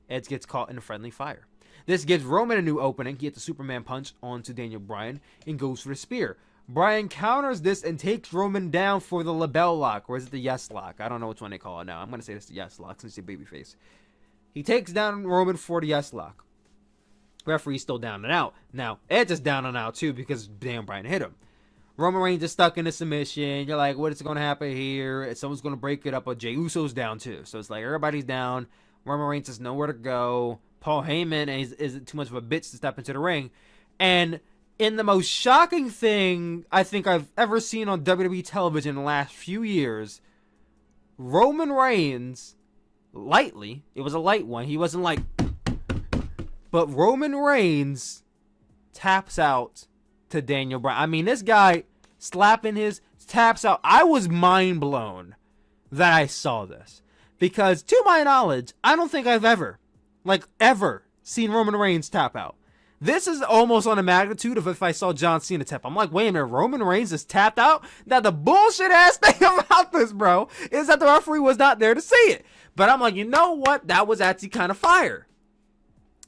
Edge gets caught in a friendly fire. This gives Roman a new opening. He hits a Superman punch onto Daniel Bryan and goes for the spear. Bryan counters this and takes Roman down for the LeBell lock, or is it the Yes lock? I don't know which one they call it now. I'm going to say it's the Yes lock since he's a babyface. He takes down Roman for the Yes lock. Referee's still down and out. Now, Edge is down and out too because Daniel Bryan hit him. Roman Reigns is stuck in a submission. You're like, what is going to happen here? Someone's going to break it up, but Jey Uso's down too. So it's like everybody's down. Roman Reigns has nowhere to go. Paul Heyman isn't too much of a bitch to step into the ring. And in the most shocking thing I think I've ever seen on WWE television in the last few years, Roman Reigns, lightly, it was a light one. He wasn't like, but Roman Reigns taps out to Daniel Bryan. I mean, this guy slapping his taps out. I was mind blown that I saw this. Because to my knowledge, I don't think I've ever seen Roman Reigns tap out. This is almost on the magnitude of if I saw John Cena tap. I'm like, wait a minute, Roman Reigns is tapped out? Now the bullshit ass thing about this, bro, is that the referee was not there to see it. But I'm like, you know what? That was actually kind of fire.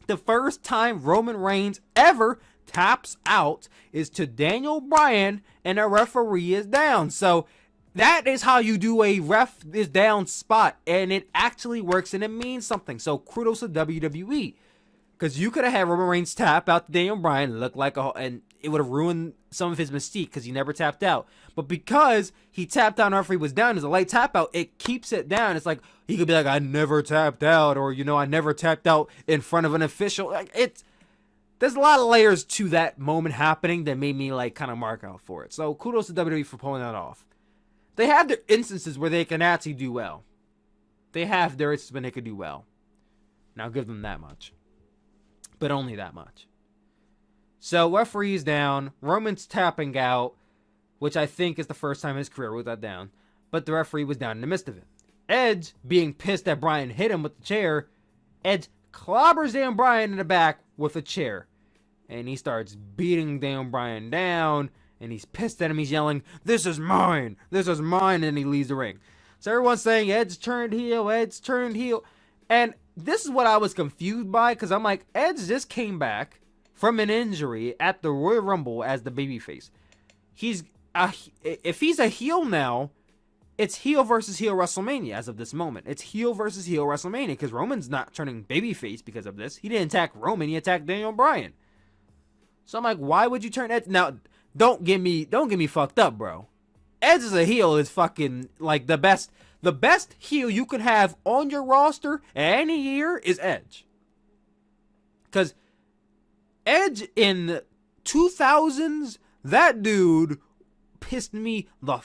The first time Roman Reigns ever taps out is to Daniel Bryan and a referee is down. So that is how you do a ref is down spot, and it actually works and it means something. So kudos to WWE, because you could have had Roman Reigns tap out to Daniel Bryan, look like and it would have ruined some of his mystique because he never tapped out. But because he tapped out and the referee was down as a light tap out, it keeps it down. It's like he could be like, I never tapped out, or I never tapped out in front of an official. Like there's a lot of layers to that moment happening that made me like kind of mark out for it. So kudos to WWE for pulling that off. They have their instances where they can actually do well. They have their instances when they can do well. And I'll give them that much. But only that much. So referee's down. Roman's tapping out, which I think is the first time in his career. Wrote that down. But the referee was down in the midst of it. Edge, being pissed that Bryan hit him with the chair, Edge clobbers down Bryan in the back with a chair. and he starts beating Daniel Bryan down, and he's pissed at him. He's yelling, "This is mine! This is mine!" And he leaves the ring. So everyone's saying Edge turned heel, Edge turned heel. And this is what I was confused by, because I'm like, Edge just came back from an injury at the Royal Rumble as the babyface. If he's a heel now, it's heel versus heel WrestleMania as of this moment. It's heel versus heel WrestleMania, because Roman's not turning babyface because of this. He didn't attack Roman, he attacked Daniel Bryan. So I'm like, why would you turn Edge? Now, don't get me fucked up, bro. Edge as a heel is fucking like the best heel you could have on your roster any year is Edge. Because Edge in 2000s, that dude pissed me the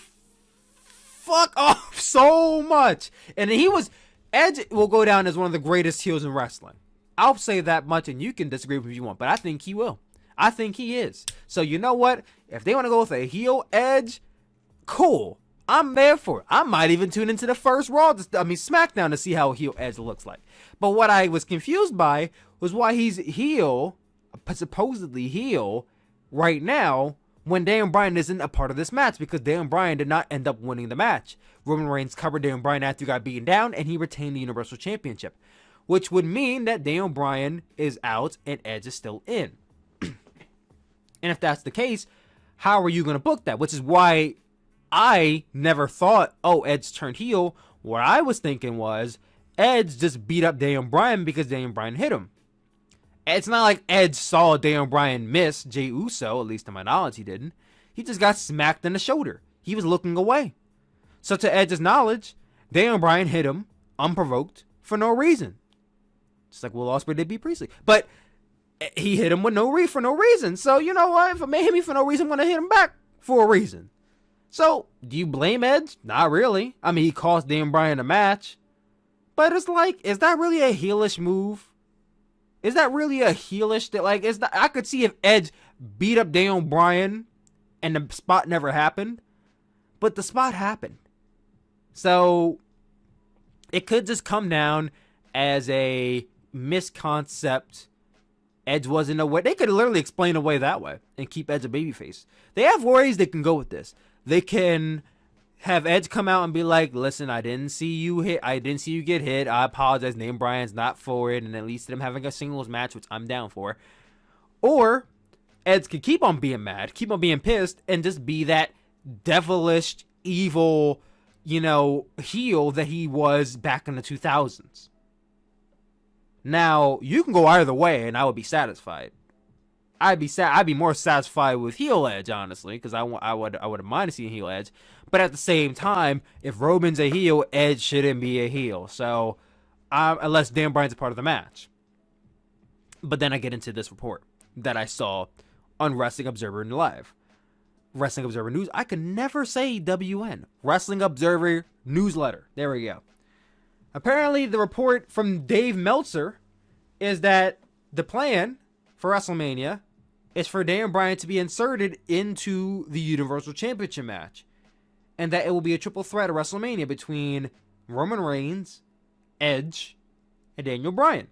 fuck off so much. And Edge will go down as one of the greatest heels in wrestling. I'll say that much, and you can disagree with me if you want, but I think he will. I think he is. So you know what? If they want to go with a heel Edge, cool. I'm there for it. I might even tune into the first SmackDown to see how heel Edge looks like. But what I was confused by was why he's heel, supposedly heel, right now when Daniel Bryan isn't a part of this match, because Daniel Bryan did not end up winning the match. Roman Reigns covered Daniel Bryan after he got beaten down, and he retained the Universal Championship, which would mean that Daniel Bryan is out and Edge is still in. And if that's the case, how are you going to book that? Which is why I never thought, oh, Edge turned heel. What I was thinking was Edge just beat up Daniel Bryan because Daniel Bryan hit him. It's not like Edge saw Daniel Bryan miss Jey Uso, at least to my knowledge he didn't. He just got smacked in the shoulder. He was looking away. So to Edge's knowledge, Daniel Bryan hit him unprovoked for no reason. Just like Will Osprey did beat Priestley. But he hit him for no reason. So you know what? If a man hit me for no reason, I'm going to hit him back for a reason. So, do you blame Edge? Not really. I mean, he cost Daniel Bryan a match. But it's like, is that really a heelish move? Is that really a heelish thing? Like, I could see if Edge beat up Daniel Bryan and the spot never happened. But the spot happened. So, it could just come down as a misconcept. Edge wasn't aware. They could literally explain away that way and keep Edge a babyface. They have ways they can go with this. They can have Edge come out and be like, listen, I didn't see you get hit. I apologize. Daniel Bryan's not for it. And at least them having a singles match, which I'm down for. Or Edge could keep on being mad, keep on being pissed, and just be that devilish, evil, heel that he was back in the 2000s. Now, you can go either way, and I would be satisfied. I'd be more satisfied with heel Edge, honestly, because I wouldn't mind seeing heel Edge. But at the same time, if Roman's a heel, Edge shouldn't be a heel. So, unless Dan Bryan's a part of the match. But then I get into this report that I saw on Wrestling Observer Live. Wrestling Observer News. I could never say WN. Wrestling Observer Newsletter. There we go. Apparently, the report from Dave Meltzer is that the plan for WrestleMania is for Daniel Bryan to be inserted into the Universal Championship match. And that it will be a triple threat at WrestleMania between Roman Reigns, Edge, and Daniel Bryan.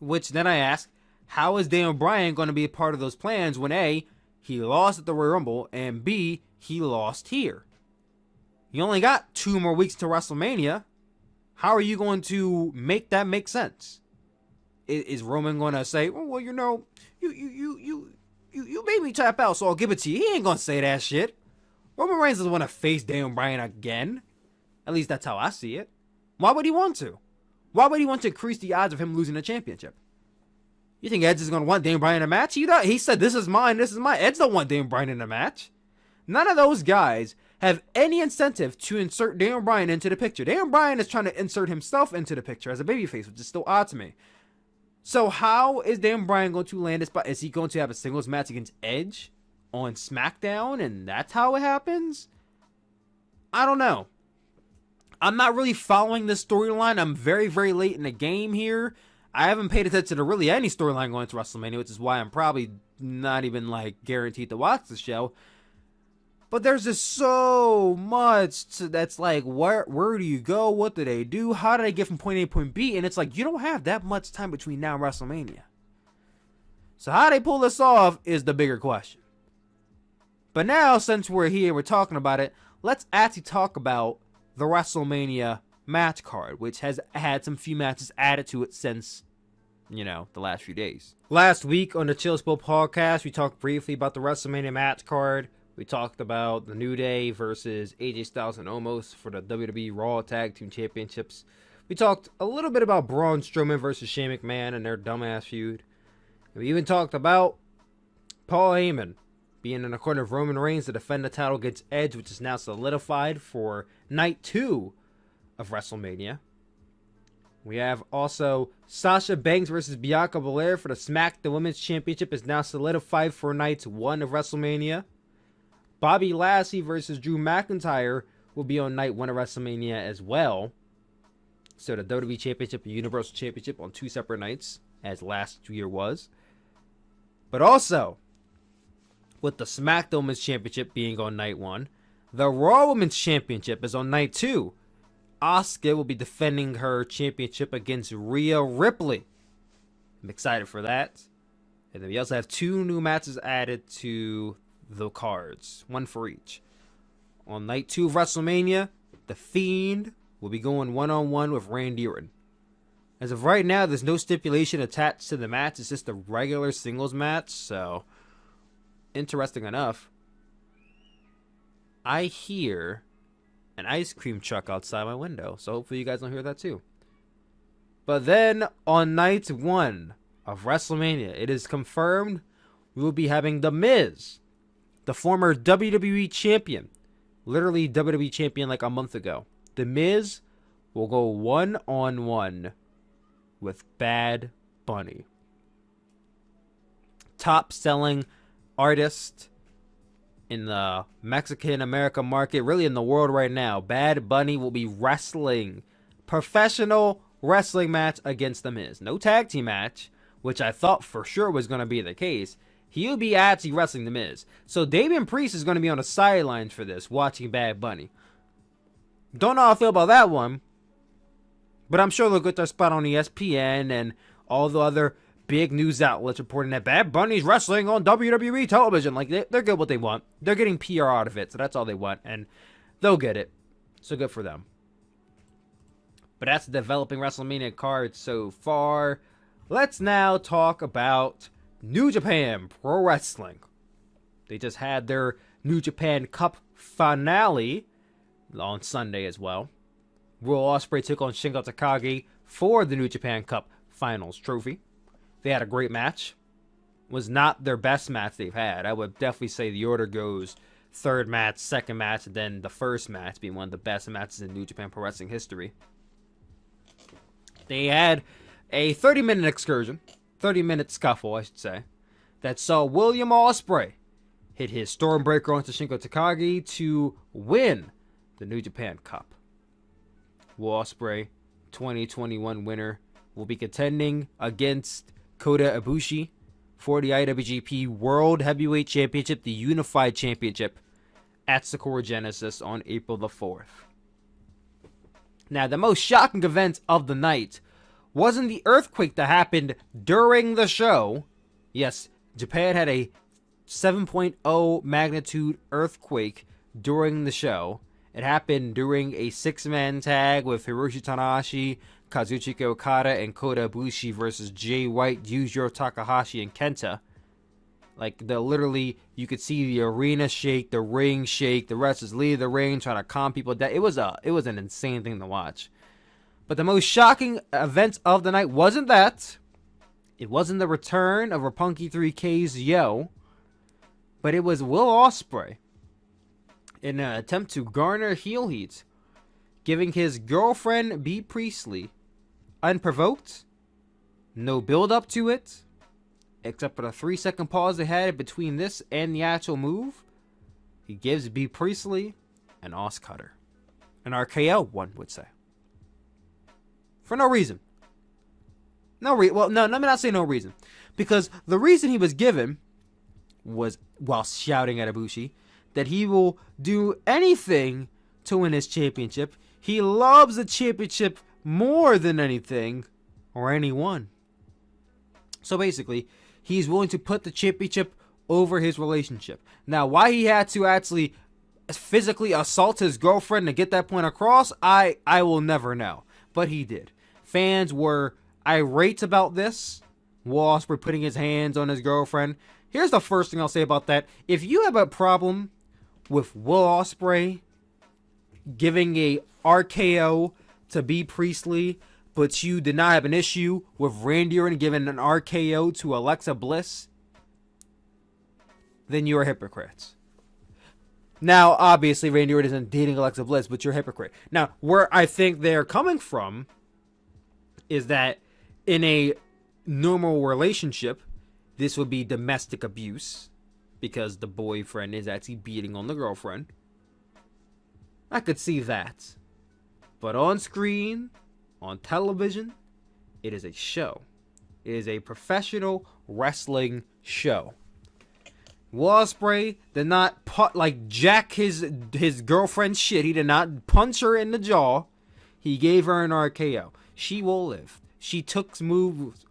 Which then I ask, how is Daniel Bryan going to be a part of those plans when A, he lost at the Royal Rumble, and B, he lost here? You only got 2 more weeks to WrestleMania. How are you going to make that make sense? Is Roman going to say, oh, well, you made me tap out, so I'll give it to you? He ain't going to say that shit. Roman Reigns doesn't want to face Daniel Bryan again. At least that's how I see it. Why would he want to? Why would he want to increase the odds of him losing the championship? You think Edge is going to want Daniel Bryan in a match? He said, this is mine, this is mine. Edge don't want Daniel Bryan in a match. None of those guys have any incentive to insert Daniel Bryan into the picture. Daniel Bryan is trying to insert himself into the picture as a babyface, which is still odd to me. So how is Daniel Bryan going to land this spot? Is he going to have a singles match against Edge on SmackDown, and that's how it happens? I don't know. I'm not really following this storyline. I'm very, very late in the game here. I haven't paid attention to really any storyline going to WrestleMania, which is why I'm probably not even guaranteed to watch the show. But there's just so much that's like, where do you go? What do they do? How do they get from point A to point B? And it's like, you don't have that much time between now and WrestleMania. So how they pull this off is the bigger question. But now, since we're here, we're talking about it, let's actually talk about the WrestleMania match card, which has had some few matches added to it since, the last few days. Last week on the Chill Spill podcast, we talked briefly about the WrestleMania match card. We talked about the New Day versus AJ Styles and Omos for the WWE Raw Tag Team Championships. We talked a little bit about Braun Strowman versus Shane McMahon and their dumbass feud. We even talked about Paul Heyman being in the corner of Roman Reigns to defend the title against Edge, which is now solidified for night 2 of WrestleMania. We have also Sasha Banks versus Bianca Belair for the SmackDown Women's Championship is now solidified for night 1 of WrestleMania. Bobby Lashley versus Drew McIntyre will be on night 1 of WrestleMania as well. So the WWE Championship and Universal Championship on 2 separate nights, as last year was. But also, with the SmackDown Women's Championship being on night 1, the Raw Women's Championship is on night 2. Asuka will be defending her championship against Rhea Ripley. I'm excited for that. And then we also have 2 new matches added to the cards, 1 for each. On night 2 of WrestleMania, The Fiend will be going one-on-one with Randy Orton. As of right now, there's no stipulation attached to the match. It's just a regular singles match, so interesting enough. I hear an ice cream truck outside my window, so hopefully you guys don't hear that too. But then on night 1 of WrestleMania, it is confirmed we will be having The Miz, the former WWE champion, literally WWE champion like a month ago. The Miz will go one-on-one with Bad Bunny. Top selling artist in the Mexican American market, really in the world right now. Bad Bunny will be wrestling, professional wrestling match against The Miz. No tag team match, which I thought for sure was going to be the case. He'll be actually wrestling The Miz. So Damian Priest is going to be on the sidelines for this, watching Bad Bunny. Don't know how I feel about that one, but I'm sure they'll get their spot on ESPN and all the other big news outlets reporting that Bad Bunny's wrestling on WWE television. Like, they're good what they want. They're getting PR out of it, so that's all they want, and they'll get it. So good for them. But that's the developing WrestleMania card so far. Let's now talk about New Japan Pro Wrestling. They just had their New Japan Cup finale on Sunday as well. Will Osprey took on Shingo Takagi for the New Japan Cup Finals trophy. They had a great match. Was not their best match they've had. I would definitely say the order goes third match, second match, and then the first match being one of the best matches in New Japan Pro Wrestling history. They had a 30-minute excursion, 30-minute scuffle, I should say, that saw William Osprey hit his Stormbreaker onto Shingo Takagi to win the New Japan Cup. Will Osprey, 2021 winner, will be contending against Kodabushi for the IWGP World Heavyweight Championship, the Unified Championship, at Sakura Genesis on April the 4th. Now, the most shocking event of the night wasn't the earthquake that happened during the show. Yes, Japan had a 7.0 magnitude earthquake during the show. It happened during a 6-man tag with Hiroshi Tanahashi, Kazuchika Okada, and Kodabushi versus Jay White, Yujiro Takahashi, and Kenta. Like, literally, you could see the arena shake, the ring shake, the wrestlers leave the ring, trying to calm people down. It was an insane thing to watch. But the most shocking event of the night wasn't that. It wasn't the return of Roppongi 3K's Yo, but it was Will Ospreay, in an attempt to garner heel heat, giving his girlfriend Bea Priestley, unprovoked, no build up to it, except for the 3-second pause they had between this and the actual move. He gives Bea Priestley an Os Cutter. An RKO, one would say. For no reason. Well, let me not say no reason. Because the reason he was given was, while shouting at Ibushi, that he will do anything to win his championship. He loves the championship more than anything or anyone. So basically, He's willing to put the championship over his relationship. Now, why he had to actually physically assault his girlfriend to get that point across, I will never know. But he did. Fans were irate about this. Will Osprey putting his hands on his girlfriend. Here's the first thing I'll say about that. If you have a problem with Will Osprey giving a RKO to B. Priestley, but you did not have an issue with Randy Orton giving an RKO to Alexa Bliss, then you're hypocrites. Now, obviously, Randy Orton isn't dating Alexa Bliss, but you're a hypocrite. Now, where I think they're coming from is that in a normal relationship, this would be domestic abuse because the boyfriend is actually beating on the girlfriend. I could see that. But on screen, on television, it is a show. It is a professional wrestling show. Will Osprey did not jack his girlfriend's shit. He did not punch her in the jaw. He gave her an RKO. She will live. She took moves.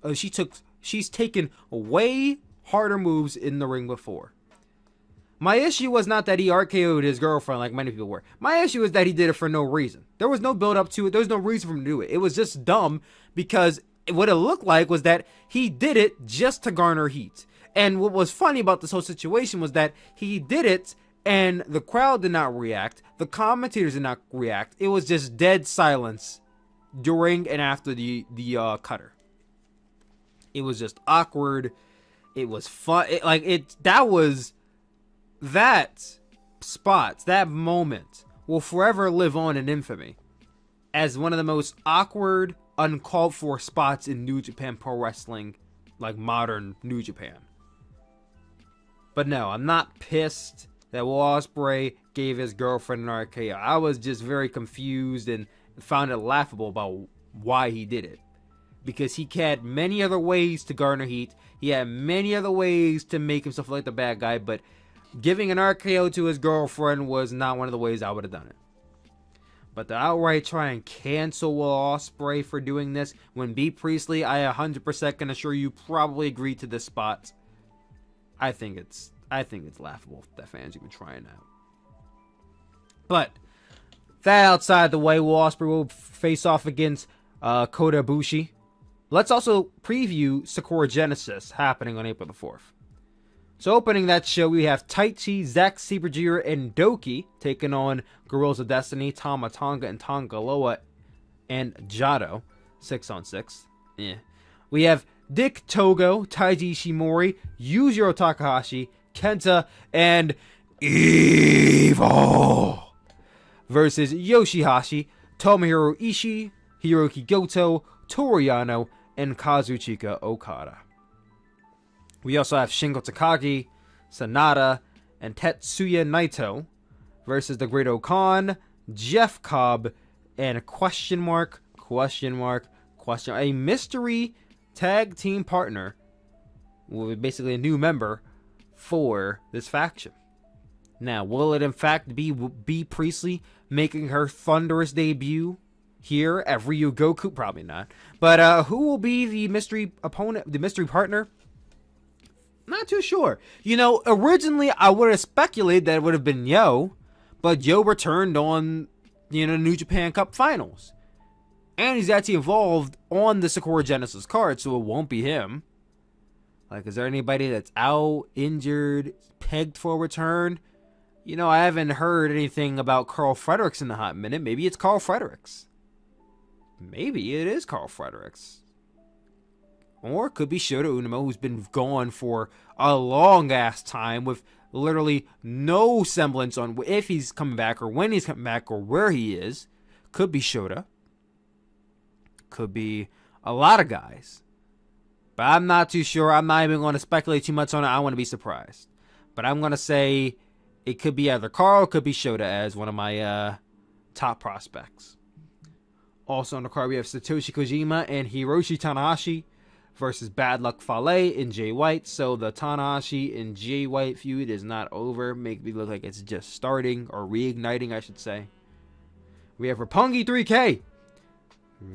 She's taken way harder moves in the ring before. My issue was not that he RKO'd his girlfriend like many people were. My issue is that he did it for no reason. There was no build up to it. There was no reason for him to do it. It was just dumb because what it looked like was that he did it just to garner heat. And what was funny about this whole situation was that he did it and the crowd did not react. The commentators did not react. It was just dead silence during and after the cutter. It was just awkward. It was fun. That spot, that moment will forever live on in infamy as one of the most awkward, uncalled for spots in New Japan Pro Wrestling, like modern New Japan. But no, I'm not pissed that Will Osprey gave his girlfriend an RKO. I was just very confused and found it laughable about why he did it. Because he had many other ways to garner heat. He had many other ways to make himself like the bad guy, but giving an RKO to his girlfriend was not one of the ways I would have done it. But to outright try and cancel Will Osprey for doing this, when B. Priestley, I 100% can assure you, probably agreed to this spot. I think it's laughable that fans even trying that. But that outside the way, Will Osprey will face off against Kodabushi. Let's also preview Sakura Genesis happening on April the 4th. So opening that show, we have Taichi, Zack Sabre Jr., and Doki taking on Guerrillas of Destiny, Tama Tonga, and Tongaloa, and Jado, 6-on-6. Yeah. We have Dick Togo, Taiji Ishimori, Yujiro Takahashi, Kenta, and Evil versus Yoshihashi, Tomohiro Ishii, Hiroki Goto, Toru Yano, and Kazuchika Okada. We also have Shingo Takagi, Sanada, and Tetsuya Naito versus the Great Okan, Jeff Cobb, and a mystery tag team partner, with basically a new member for this faction. Now, will it in fact be B. Priestley making her thunderous debut here at Ryogoku? Probably not. But who will be the mystery opponent, the mystery partner? Not too sure. You know, originally I would have speculated that it would have been Yo, but Yo returned on, New Japan Cup Finals. And he's actually involved on the Sakura Genesis card, so it won't be him. Like, is there anybody that's out, injured, pegged for a return? I haven't heard anything about Carl Fredericks in a hot minute. Maybe it's Carl Fredericks. Maybe it is Carl Fredericks. Or it could be Shota Umino, who's been gone for a long-ass time with literally no semblance on if he's coming back or when he's coming back or where he is. Could be Shota. Could be a lot of guys. But I'm not too sure. I'm not even going to speculate too much on it. I want to be surprised. But I'm going to say it could be either Carl or it could be Shota as one of my top prospects. Also on the card, we have Satoshi Kojima and Hiroshi Tanahashi versus Bad Luck Fale and Jay White. So the Tanahashi and Jay White feud is not over. Make me look like it's just starting, or reigniting, I should say. We have Roppongi 3K,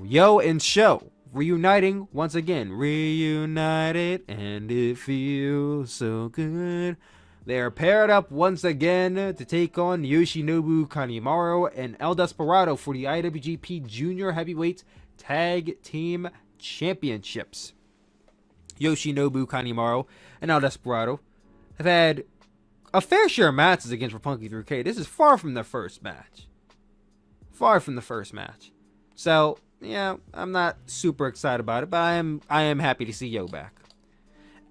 Yo and Sho reuniting once again. Reunited, and it feels so good. They are paired up once again to take on Yoshinobu Kanemaru and El Desperado for the IWGP Junior Heavyweight Tag Team Championships. Yoshinobu Kanemaru and El Desperado have had a fair share of matches against Roppongi 3K. This is far from their first match. Far from the first match. So, yeah, I'm not super excited about it, but I am happy to see Yo back.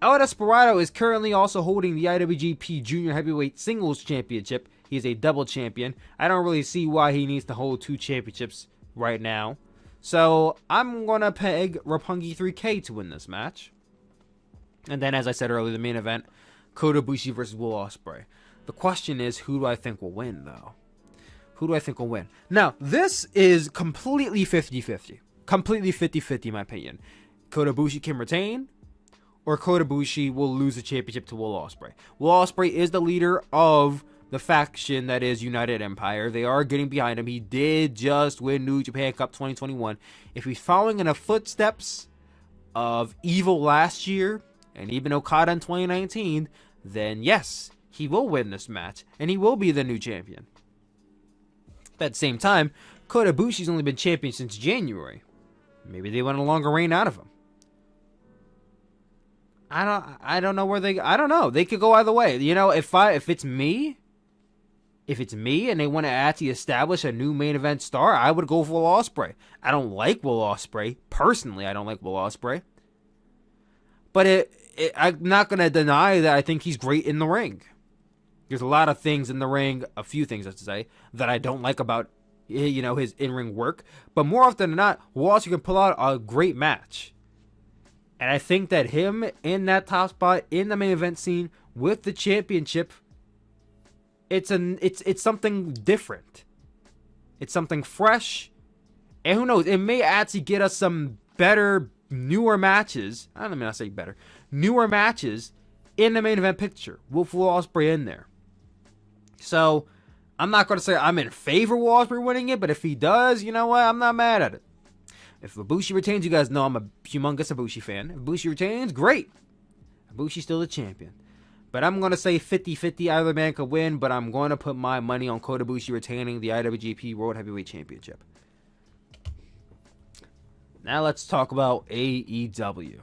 El Desperado is currently also holding the IWGP Junior Heavyweight Singles Championship. He is a double champion. I don't really see why he needs to hold 2 championships right now. So, I'm going to peg Roppongi 3K to win this match. And then, as I said earlier, the main event, Kodabushi versus Will Osprey. The question is, who do I think will win, though? Who do I think will win? Now, this is completely 50-50. Completely 50-50, in my opinion. Kodabushi can retain, or Kodabushi will lose the championship to Will Osprey. Will Osprey is the leader of the faction that is United Empire. They are getting behind him. He did just win New Japan Cup 2021. If he's following in the footsteps of Evil last year, and even Okada in 2019, then yes, he will win this match, and he will be the new champion. At the same time, Kodabushi's only been champion since January. Maybe they want a longer reign out of him. I don't know where I don't know. They could go either way. You know, if it's me and they want to actually establish a new main event star, I would go for Will Osprey. I don't like Will Osprey. Personally, I don't like Will Osprey. But I'm not going to deny that I think he's great in the ring. There's a lot of things in the ring, a few things I should say, that I don't like about, you know, his in-ring work. But more often than not, Will Osprey can pull out a great match. And I think that him in that top spot in the main event scene with the championship, it's something different. It's something fresh. And who knows, it may actually get us some better, newer matches. I don't mean I say better. Newer matches in the main event picture with Will Osprey in there. So, I'm not going to say I'm in favor of Will Osprey winning it, but if he does, you know what? I'm not mad at it. If Ibushi retains, you guys know I'm a humongous Ibushi fan. If Ibushi retains, great. Ibushi's still the champion. But I'm going to say 50-50, either man could win, but I'm going to put my money on Kodabushi retaining the IWGP World Heavyweight Championship. Now let's talk about AEW.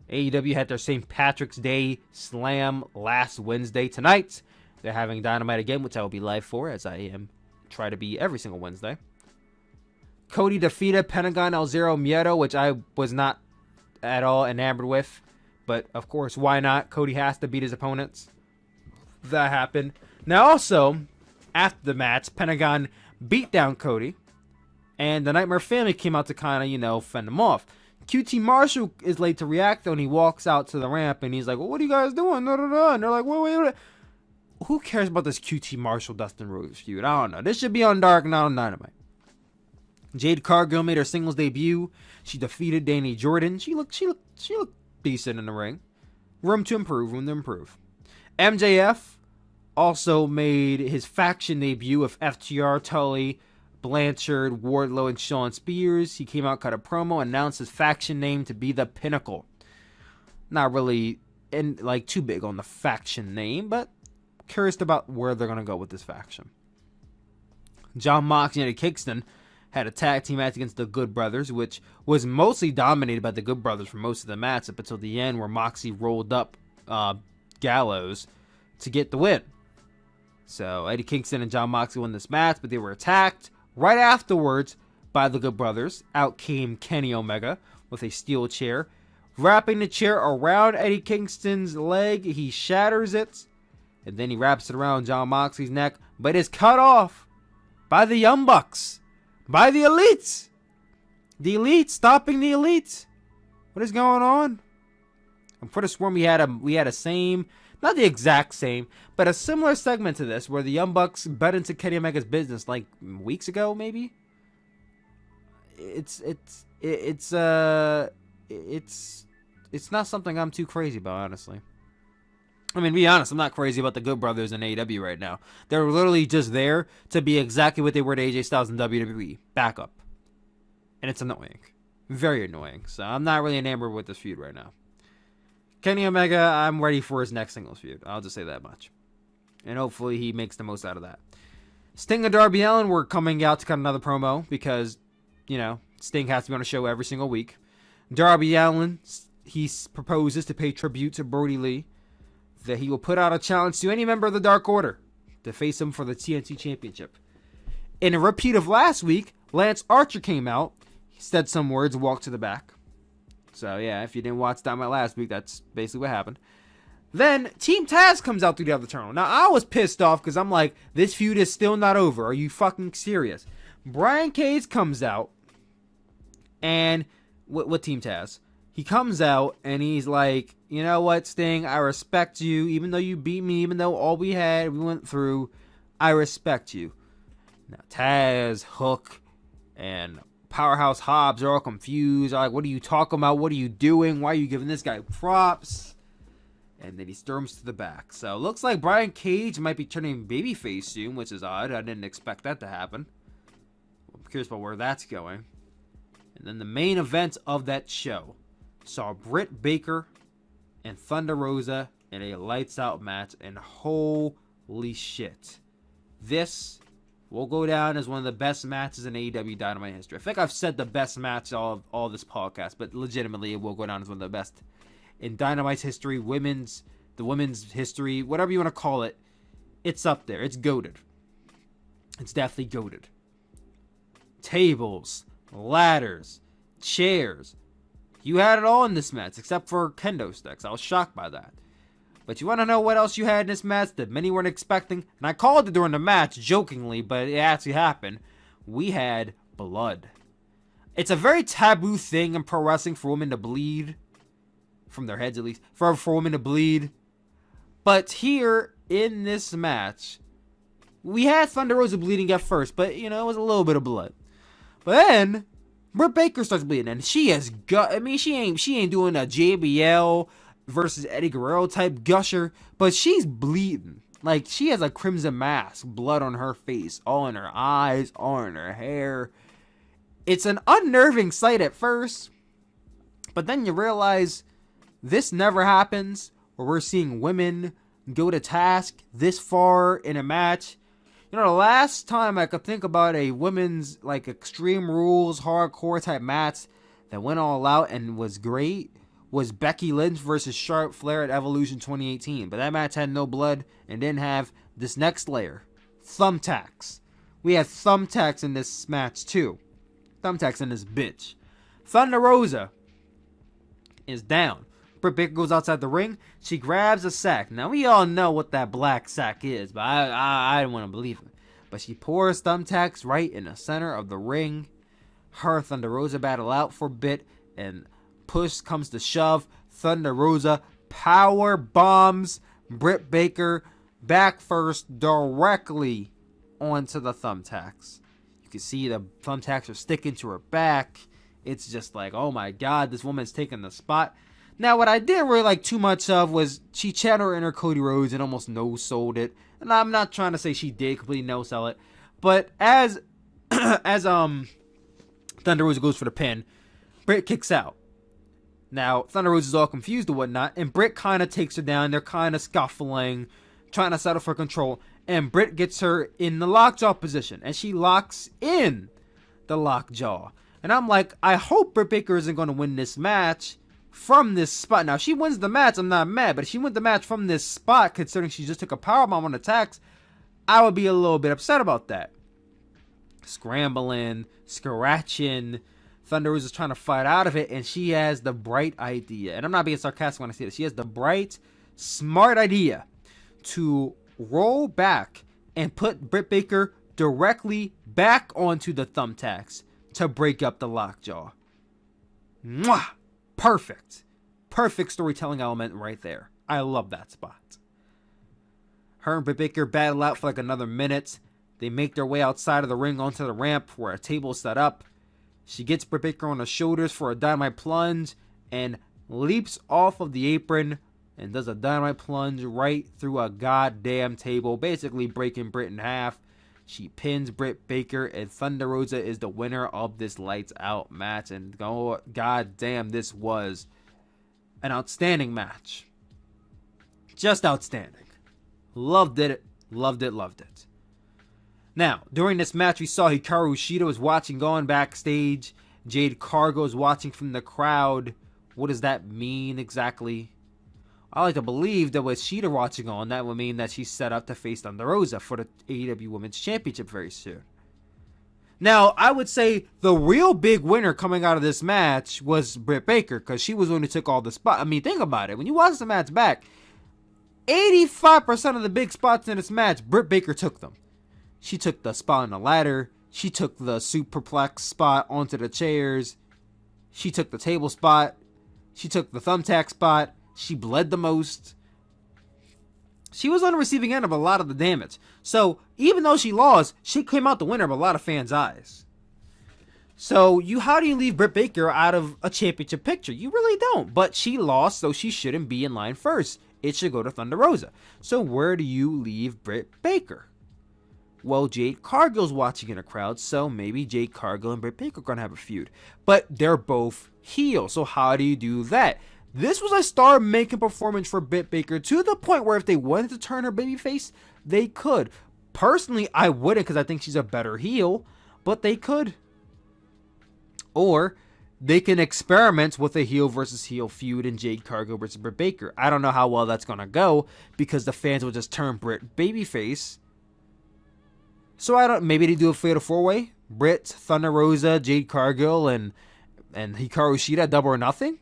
AEW had their St. Patrick's Day Slam last Wednesday. Tonight, they're having Dynamite again, which I will be live for, as I try to be every single Wednesday. Cody defeated Pentagon El Zero Miedo, which I was not at all enamored with. But, of course, why not? Cody has to beat his opponents. That happened. Now, also, after the match, Pentagon beat down Cody. And the Nightmare Family came out to kind of, you know, fend them off. QT Marshall is late to react, though, and he walks out to the ramp, and he's like, well, what are you guys doing? And they're like, wait. Who cares about this QT Marshall Dustin Rhodes feud? I don't know. This should be on Dark, not on Dynamite. Jade Cargill made her singles debut. She defeated Danny Jordan. She looked decent in the ring. Room to improve. MJF also made his faction debut with FTR, Tully, Blanchard, Wardlow, and Sean Spears. He came out, cut a promo, announced his faction name to be the Pinnacle. Not really too big on the faction name, but curious about where they're gonna go with this faction. John Moxley and Eddie Kingston had a tag team match against the Good Brothers, which was mostly dominated by the Good Brothers for most of the match up until the end, where Moxley rolled up Gallows to get the win. So Eddie Kingston and John Moxley won this match, but they were attacked right afterwards by the Good Brothers. Out came Kenny Omega with a steel chair. Wrapping the chair around Eddie Kingston's leg, he shatters it, and then he wraps it around John Moxley's neck, but is cut off by the Young Bucks. By the Elites. The Elites stopping the Elites. What is going on? I could have sworn we had a same, not the exact same, but a similar segment to this where the Young Bucks bet into Kenny Omega's business like weeks ago, maybe. It's not something I'm too crazy about, honestly. I mean, to be honest, I'm not crazy about the Good Brothers in AEW right now. They're literally just there to be exactly what they were to AJ Styles in WWE. Backup. And it's annoying. Very annoying. So I'm not really enamored with this feud right now. Kenny Omega, I'm ready for his next singles feud. I'll just say that much. And hopefully he makes the most out of that. Sting and Darby Allin were coming out to cut another promo because, Sting has to be on a show every single week. Darby Allin, he proposes to pay tribute to Brody Lee, that he will put out a challenge to any member of the Dark Order to face him for the TNT Championship. In a repeat of last week, Lance Archer came out, he said some words, walked to the back. So yeah, if you didn't watch Dynamite last week, that's basically what happened. Then Team Taz comes out through the other tunnel. Now I was pissed off because I'm like, this feud is still not over. Are you fucking serious? Brian Cage comes out, and with Team Taz, he comes out and he's like, you know what, Sting, I respect you, even though you beat me, even though all we went through, I respect you. Now Taz, Hook, and Powerhouse Hobbs are all confused. They're like, what are you talking about? What are you doing? Why are you giving this guy props? And then he storms to the back. So it looks like Brian Cage might be turning babyface soon, which is odd. I didn't expect that to happen. I'm curious about where that's going. And then the main event of that show saw Britt Baker and Thunder Rosa in a lights out match. And holy shit. This will go down as one of the best matches in AEW Dynamite history. I think I've said the best match of all this podcast, but legitimately it will go down as one of the best in Dynamite's history, the women's history, whatever you want to call it. It's up there. It's goated. It's definitely goated. Tables, ladders, chairs. You had it all in this match, except for kendo sticks. I was shocked by that. But you want to know what else you had in this match that many weren't expecting? And I called it during the match, jokingly, but it actually happened. We had blood. It's a very taboo thing in pro wrestling for women to bleed. From their heads, at least. For women to bleed. But here, in this match, we had Thunder Rosa bleeding at first, but, it was a little bit of blood. But then, Britt Baker starts bleeding, and she has she ain't doing a JBL versus Eddie Guerrero type gusher, but she's bleeding. Like, she has a crimson mask, blood on her face, all in her eyes, all in her hair. It's an unnerving sight at first, but then you realize this never happens, where we're seeing women go to task this far in a match. The last time I could think about a women's, Extreme Rules, hardcore type match that went all out and was great was Becky Lynch versus Charlotte Flair at Evolution 2018. But that match had no blood and didn't have this next layer. Thumbtacks. We had thumbtacks in this match too. Thumbtacks in this bitch. Thunder Rosa is down. Britt Baker goes outside the ring. She grabs a sack. Now, we all know what that black sack is, but I didn't want to believe it. But she pours thumbtacks right in the center of the ring. Her Thunder Rosa battle out for a bit, and push comes to shove. Thunder Rosa power bombs Britt Baker back first directly onto the thumbtacks. You can see the thumbtacks are sticking to her back. It's just like, oh my god, this woman's taking the spot. Now, what I didn't really like too much of was she channeled her inner Cody Rhodes and almost no-sold it. And I'm not trying to say she did completely no-sell it. But as Thunder Rosa goes for the pin, Britt kicks out. Now, Thunder Rosa is all confused and whatnot, and Britt kind of takes her down. They're kind of scuffling, trying to settle for control. And Britt gets her in the lockjaw position, and she locks in the lockjaw. And I'm like, I hope Britt Baker isn't going to win this match from this spot. Now, if she wins the match, I'm not mad, but if she wins the match from this spot, considering she just took a powerbomb on attacks, I would be a little bit upset about that. Scrambling, scratching, Thunder Rosa is trying to fight out of it, and she has the bright idea, and I'm not being sarcastic when I say this, she has the bright, smart idea to roll back and put Britt Baker directly back onto the thumbtacks to break up the lockjaw. Mwah! Perfect storytelling element right there. I love that spot. Her and Britt Baker battle out for like another minute. They make their way outside of the ring onto the ramp where a table is set up. She gets Britt Baker on the shoulders for a Dynamite plunge and leaps off of the apron and does a Dynamite plunge right through a goddamn table, basically breaking Britt in half. She pins Britt Baker, and Thunder Rosa is the winner of this lights out match. And oh, god damn, this was an outstanding match. Just outstanding. Loved it. Loved it. Loved it. Now, during this match, we saw Hikaru Shida was watching going backstage. Jade Cargill is watching from the crowd. What does that mean exactly? I like to believe that with Shida watching on, that would mean that she's set up to face Thunder Rosa for the AEW Women's Championship very soon. Now, I would say the real big winner coming out of this match was Britt Baker, because she was the one who took all the spots. I mean, think about it. When you watch the match back, 85% of the big spots in this match, Britt Baker took them. She took the spot on the ladder. She took the superplex spot onto the chairs. She took the table spot. She took the thumbtack spot. She bled the most. She was on the receiving end of a lot of the damage. So, even though she lost, she came out the winner of a lot of fans' eyes. So, how do you leave Britt Baker out of a championship picture? You really don't. But she lost, so she shouldn't be in line first. It should go to Thunder Rosa. So, where do you leave Britt Baker? Well, Jade Cargill's watching in a crowd, so maybe Jade Cargill and Britt Baker are going to have a feud. But they're both heel, so how do you do that? This was a star-making performance for Britt Baker to the point where if they wanted to turn her babyface, they could. Personally, I wouldn't because I think she's a better heel, but they could. Or they can experiment with a heel versus heel feud in Jade Cargill versus Britt Baker. I don't know how well that's going to go because the fans will just turn Britt babyface. So maybe they do a fatal four-way. Britt, Thunder Rosa, Jade Cargill, and Hikaru Shida, Double or Nothing.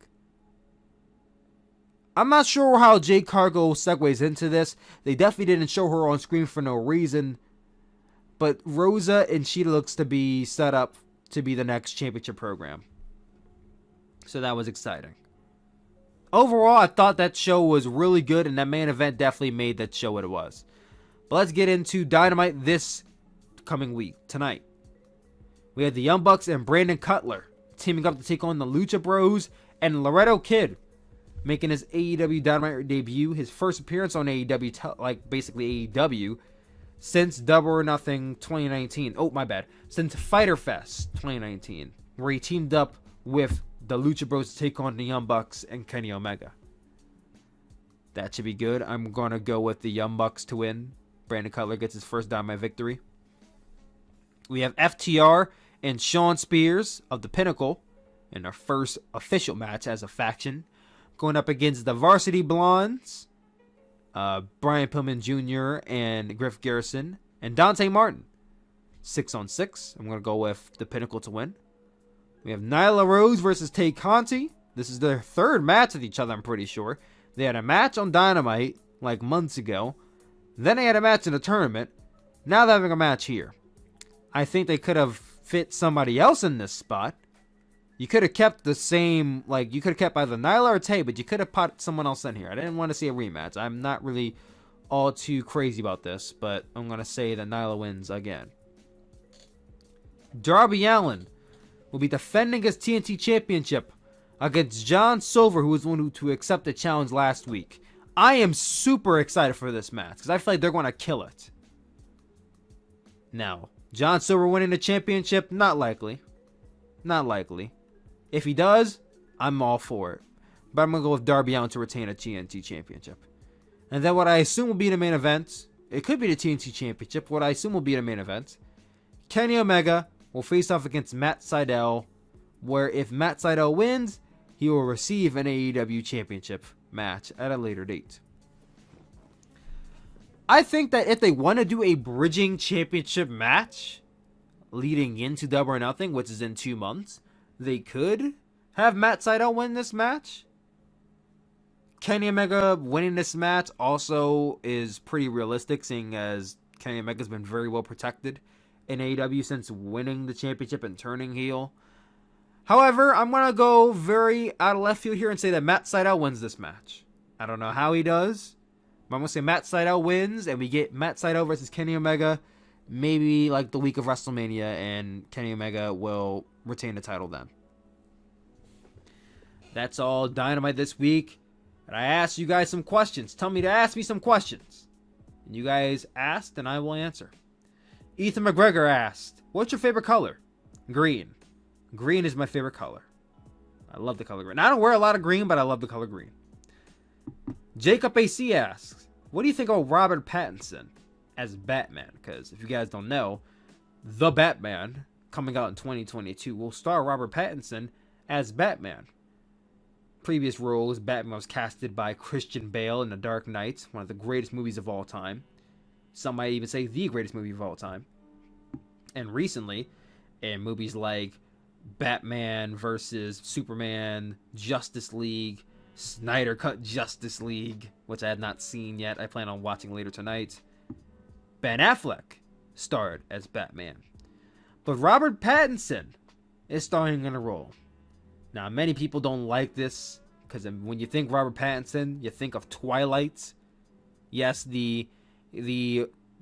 I'm not sure how Jade Cargill segues into this. They definitely didn't show her on screen for no reason. But Rosa and Shida looks to be set up to be the next championship program. So that was exciting. Overall, I thought that show was really good, and that main event definitely made that show what it was. But let's get into Dynamite this coming week, tonight. We had the Young Bucks and Brandon Cutler teaming up to take on the Lucha Bros and Laredo Kid, making his AEW Dynamite debut, his first appearance on AEW, basically AEW, since Double or Nothing 2019. Oh, my bad. Since Fyter Fest 2019, where he teamed up with the Lucha Bros to take on the Young Bucks and Kenny Omega. That should be good. I'm going to go with the Young Bucks to win. Brandon Cutler gets his first Dynamite victory. We have FTR and Shawn Spears of the Pinnacle in their first official match as a faction, going up against the Varsity Blondes, Brian Pillman Jr. and Griff Garrison, and Dante Martin. 6-on-6. I'm going to go with the Pinnacle to win. We have Nyla Rose versus Tate Conte. This is their third match with each other, I'm pretty sure. They had a match on Dynamite like months ago. Then they had a match in a tournament. Now they're having a match here. I think they could have fit somebody else in this spot. You could have kept the same, you could have kept either Nyla or Tate, but you could have put someone else in here. I didn't want to see a rematch. I'm not really all too crazy about this, but I'm going to say that Nyla wins again. Darby Allin will be defending his TNT Championship against John Silver, who was the one to accept the challenge last week. I am super excited for this match because I feel like they're going to kill it. Now, John Silver winning the championship, not likely. Not likely. If he does, I'm all for it. But I'm going to go with Darby Allin to retain a TNT Championship. And then what I assume will be the main event, it could be the TNT Championship, what I assume will be the main event, Kenny Omega will face off against Matt Sydal, where if Matt Sydal wins, he will receive an AEW Championship match at a later date. I think that if they want to do a bridging championship match leading into Double or Nothing, which is in 2 months, they could have Matt Sydal win this match. Kenny Omega winning this match also is pretty realistic, seeing as Kenny Omega's been very well protected in AEW since winning the championship and turning heel. However, I'm going to go very out of left field here and say that Matt Sydal wins this match. I don't know how he does, but I'm going to say Matt Sydal wins, and we get Matt Sydal versus Kenny Omega maybe like the week of WrestleMania, and Kenny Omega will retain the title then. That's all Dynamite this week. And I asked you guys some questions. Tell me to ask me some questions. And you guys asked, and I will answer. Ethan McGregor asked, what's your favorite color? Green. Green is my favorite color. I love the color green. I don't wear a lot of green, but I love the color green. Jacob AC asks, what do you think of Robert Pattinson as Batman? Because if you guys don't know, The Batman, coming out in 2022, will star Robert Pattinson as Batman. Previous roles, Batman was casted by Christian Bale in The Dark Knight, one of the greatest movies of all time. Some might even say the greatest movie of all time. And recently, in movies like Batman versus Superman, Justice League, Snyder Cut Justice League, which I have not seen yet. I plan on watching later tonight. Ben Affleck starred as Batman. But Robert Pattinson is starring in a role. Now, many people don't like this because when you think Robert Pattinson, you think of Twilight. Yes, the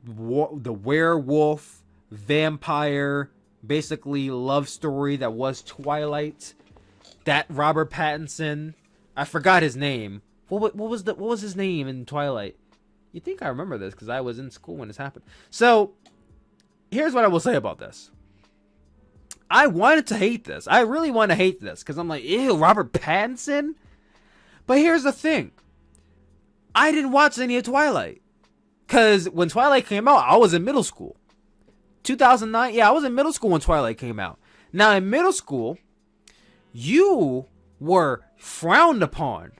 werewolf, vampire, basically love story that was Twilight. That Robert Pattinson, I forgot his name. What was his name in Twilight? You think I remember this because I was in school when this happened. So, here's what I will say about this. I wanted to hate this. I really want to hate this because I'm like, ew, Robert Pattinson? But here's the thing. I didn't watch any of Twilight. Because when Twilight came out, I was in middle school. 2009, yeah, I was in middle school when Twilight came out. Now, in middle school, you were frowned upon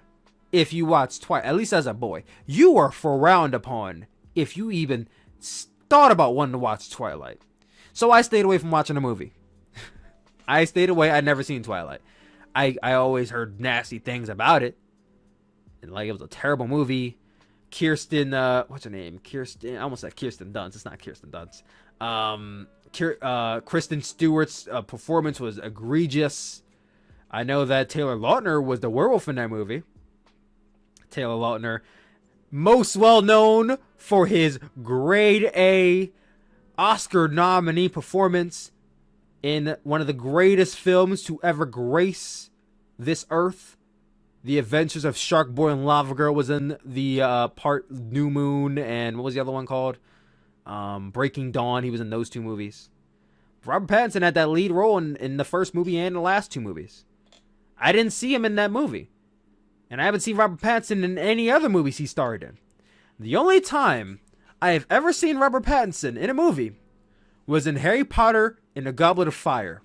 if you watched Twilight, at least as a boy. You were frowned upon if you even thought about wanting to watch Twilight. So I stayed away from watching the movie. I stayed away. I'd never seen Twilight. I always heard nasty things about it. And like, it was a terrible movie. Kirsten, what's her name? Kirsten, I almost said Kirsten Dunst. It's not Kirsten Dunst. Kristen Stewart's performance was egregious. I know that Taylor Lautner was the werewolf in that movie. Taylor Lautner, most well known for his grade A Oscar nominee performance in one of the greatest films to ever grace this earth. The Adventures of Shark Boy and Lava Girl was in the part New Moon, and what was the other one called? Breaking Dawn. He was in those two movies. Robert Pattinson had that lead role in the first movie and the last two movies. I didn't see him in that movie. And I haven't seen Robert Pattinson in any other movies he starred in. The only time I have ever seen Robert Pattinson in a movie was in Harry Potter and the Goblet of Fire.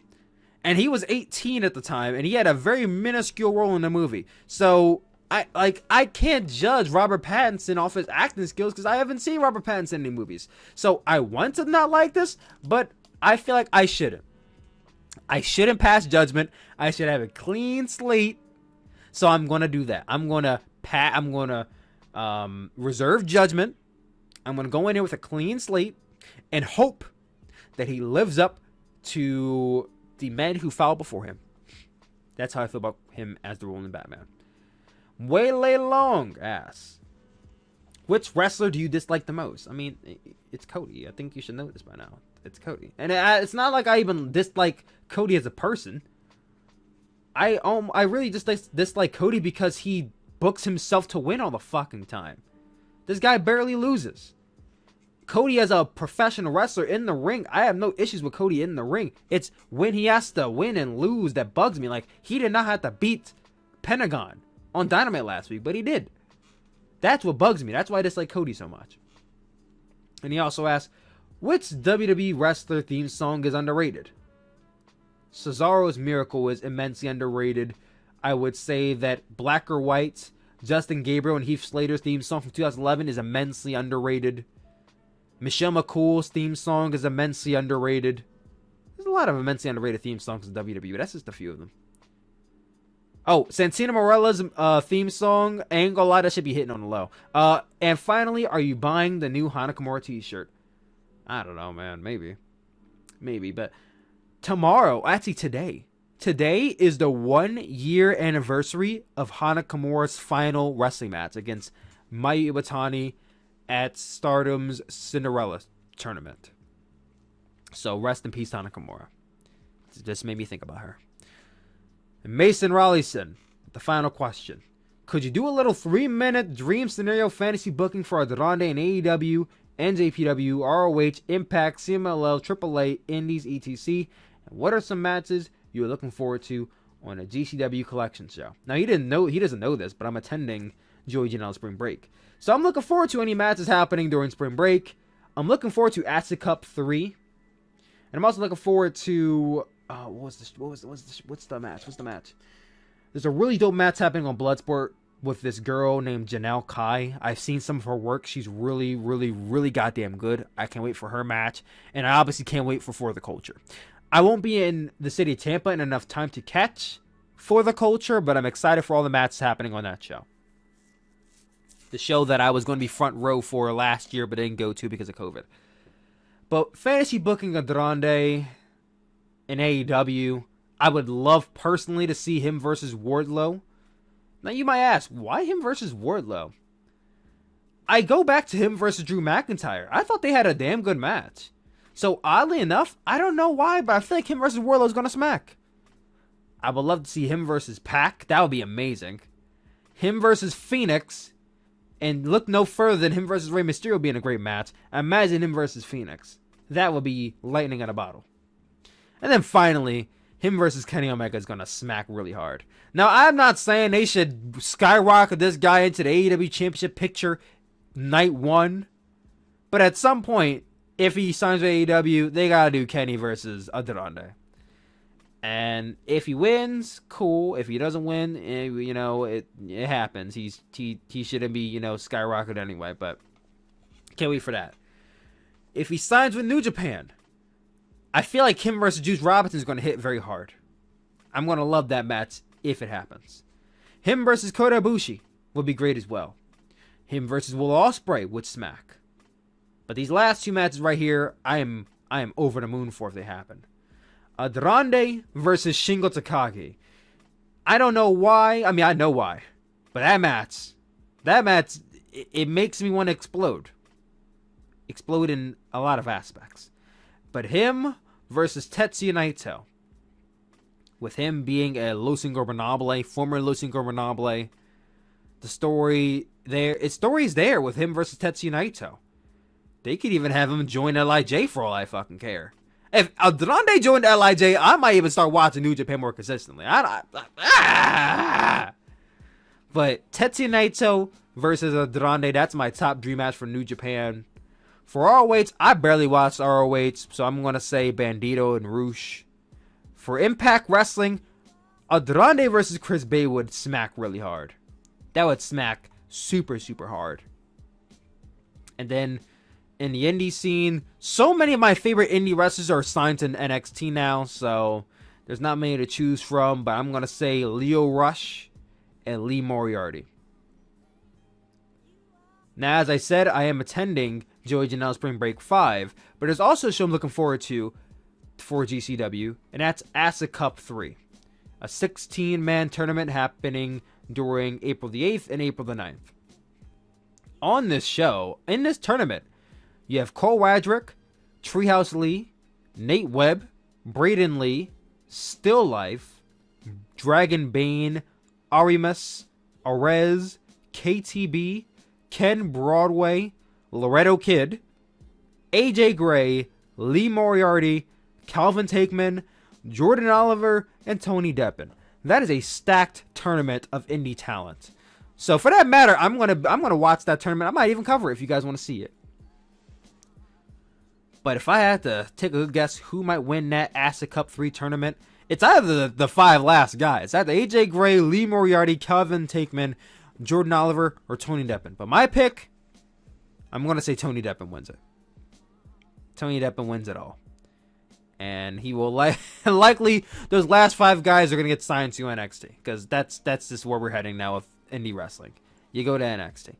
And he was 18 at the time, and he had a very minuscule role in the movie. So, I can't judge Robert Pattinson off his acting skills because I haven't seen Robert Pattinson in any movies. So, I want to not like this, but I feel like I shouldn't. I shouldn't pass judgment. I should have a clean slate. So, I'm going to do that. I'm going to reserve judgment. I'm going to go in there with a clean slate and hope that he lives up to the men who fouled before him. That's how I feel about him as the role in Batman. Waylay Long asks, which wrestler do you dislike the most? I mean, it's Cody. I think you should know this by now. It's Cody. And it's not like I even dislike Cody as a person. I really just dislike Cody because he books himself to win all the fucking time. This guy barely loses. Cody as a professional wrestler in the ring, I have no issues with Cody in the ring. It's when he has to win and lose that bugs me. Like, he did not have to beat Pentagon on Dynamite last week, but he did. That's what bugs me. That's why I dislike Cody so much. And he also asked, which WWE wrestler theme song is underrated? Cesaro's Miracle is immensely underrated. I would say that Black or White, Justin Gabriel and Heath Slater's theme song from 2011 is immensely underrated. Michelle McCool's theme song is immensely underrated. There's a lot of immensely underrated theme songs in WWE, but that's just a few of them. Oh, Santino Marella's theme song, I ain't gonna lie, that should be hitting on the low. And finally, are you buying the new Hana Kimura t-shirt? I don't know, man. Maybe, but tomorrow, actually today is the 1 year anniversary of Hana Kimura's final wrestling match against Mayu Iwatani at Stardom's Cinderella tournament. So rest in peace, Hana Kimura. It just made me think about her. And Mason Rollison, the final question. Could you do a little 3-minute dream scenario fantasy booking for Aldrande and AEW NJPW, ROH, Impact, CMLL, AAA, Indies, etc. And what are some matches you're looking forward to on a GCW collection show? Now, he doesn't know this, but I'm attending Joey Janela's Spring Break. So I'm looking forward to any matches happening during Spring Break. I'm looking forward to Asa Cup 3. And I'm also looking forward to what's the match? There's a really dope match happening on Bloodsport with this girl named Janelle Kai. I've seen some of her work. She's really, really, really goddamn good. I can't wait for her match. And I obviously can't wait for the Culture. I won't be in the city of Tampa in enough time to catch For the Culture, but I'm excited for all the matches happening on that show. The show that I was going to be front row for last year, but didn't go to because of COVID. But fantasy booking Andrade in AEW, I would love personally to see him versus Wardlow. Now you might ask, why him versus Wardlow? I go back to him versus Drew McIntyre. I thought they had a damn good match. So oddly enough, I don't know why, but I feel like him versus Wardlow is going to smack. I would love to see him versus Pac. That would be amazing. Him versus Phoenix. And look no further than him versus Rey Mysterio being a great match. Imagine him versus Phoenix. That would be lightning in a bottle. And then finally, him versus Kenny Omega is going to smack really hard. Now, I'm not saying they should skyrocket this guy into the AEW Championship picture night one. But at some point, if he signs with AEW, they got to do Kenny versus Aldrande. And if he wins, cool. If he doesn't win, it happens. He shouldn't be, skyrocketed anyway, but can't wait for that. If he signs with New Japan, I feel like him versus Juice Robinson is going to hit very hard. I'm going to love that match if it happens. Him versus Kodabushi would be great as well. Him versus Will Osprey would smack. But these last two matches right here, I am over the moon for if they happen. Aldrande versus Shingo Takagi. I don't know why. I mean, I know why. But that match, it makes me want to explode. Explode in a lot of aspects. But him versus Tetsuya Naito. With him being a Los Ingobernables, former Los Ingobernables. The story is there with him versus Tetsuya Naito. They could even have him join LIJ for all I fucking care. If Aldrande joined LIJ, I might even start watching New Japan more consistently. But Tetsuya Naito versus Aldrande, that's my top dream match for New Japan. For ROH, I barely watched ROH, so I'm going to say Bandito and Roosh. For Impact Wrestling, Aldrande versus Chris Bay would smack really hard. That would smack super, super hard. And then in the indie scene, so many of my favorite indie wrestlers are signed to NXT now, so there's not many to choose from, but I'm going to say Leo Rush and Lee Moriarty. Now, as I said, I am attending Joey Janela's Spring Break 5, but there's also a show I'm looking forward to for GCW, and that's Asa Cup 3, a 16-man tournament happening during April the 8th and April the 9th. On this show, in this tournament, you have Cole Radrick, Treehouse Lee, Nate Webb, Braden Lee, Still Life, Dragon Bane, Arimas, Arez, KTB, Ken Broadway, Loretto Kid, AJ Gray, Lee Moriarty, Calvin Takeman, Jordan Oliver, and Tony Deppen. That is a stacked tournament of indie talent. So for that matter, I'm gonna watch that tournament. I might even cover it if you guys want to see it. But if I had to take a good guess who might win that Asa Cup 3 tournament, it's either the five last guys. It's either AJ Gray, Lee Moriarty, Calvin Takeman, Jordan Oliver, or Tony Deppen. But my pick, I'm going to say Tony Deppen wins it. Tony Deppen wins it all. And he will likely, those last five guys are going to get signed to NXT. Because that's just where we're heading now with indie wrestling. You go to NXT.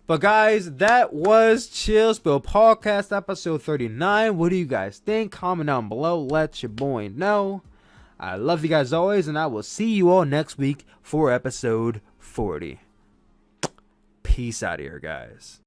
But guys, that was Chill Spill Podcast episode 39. What do you guys think? Comment down below. Let your boy know. I love you guys always, and I will see you all next week for episode 40. Peace out here, guys.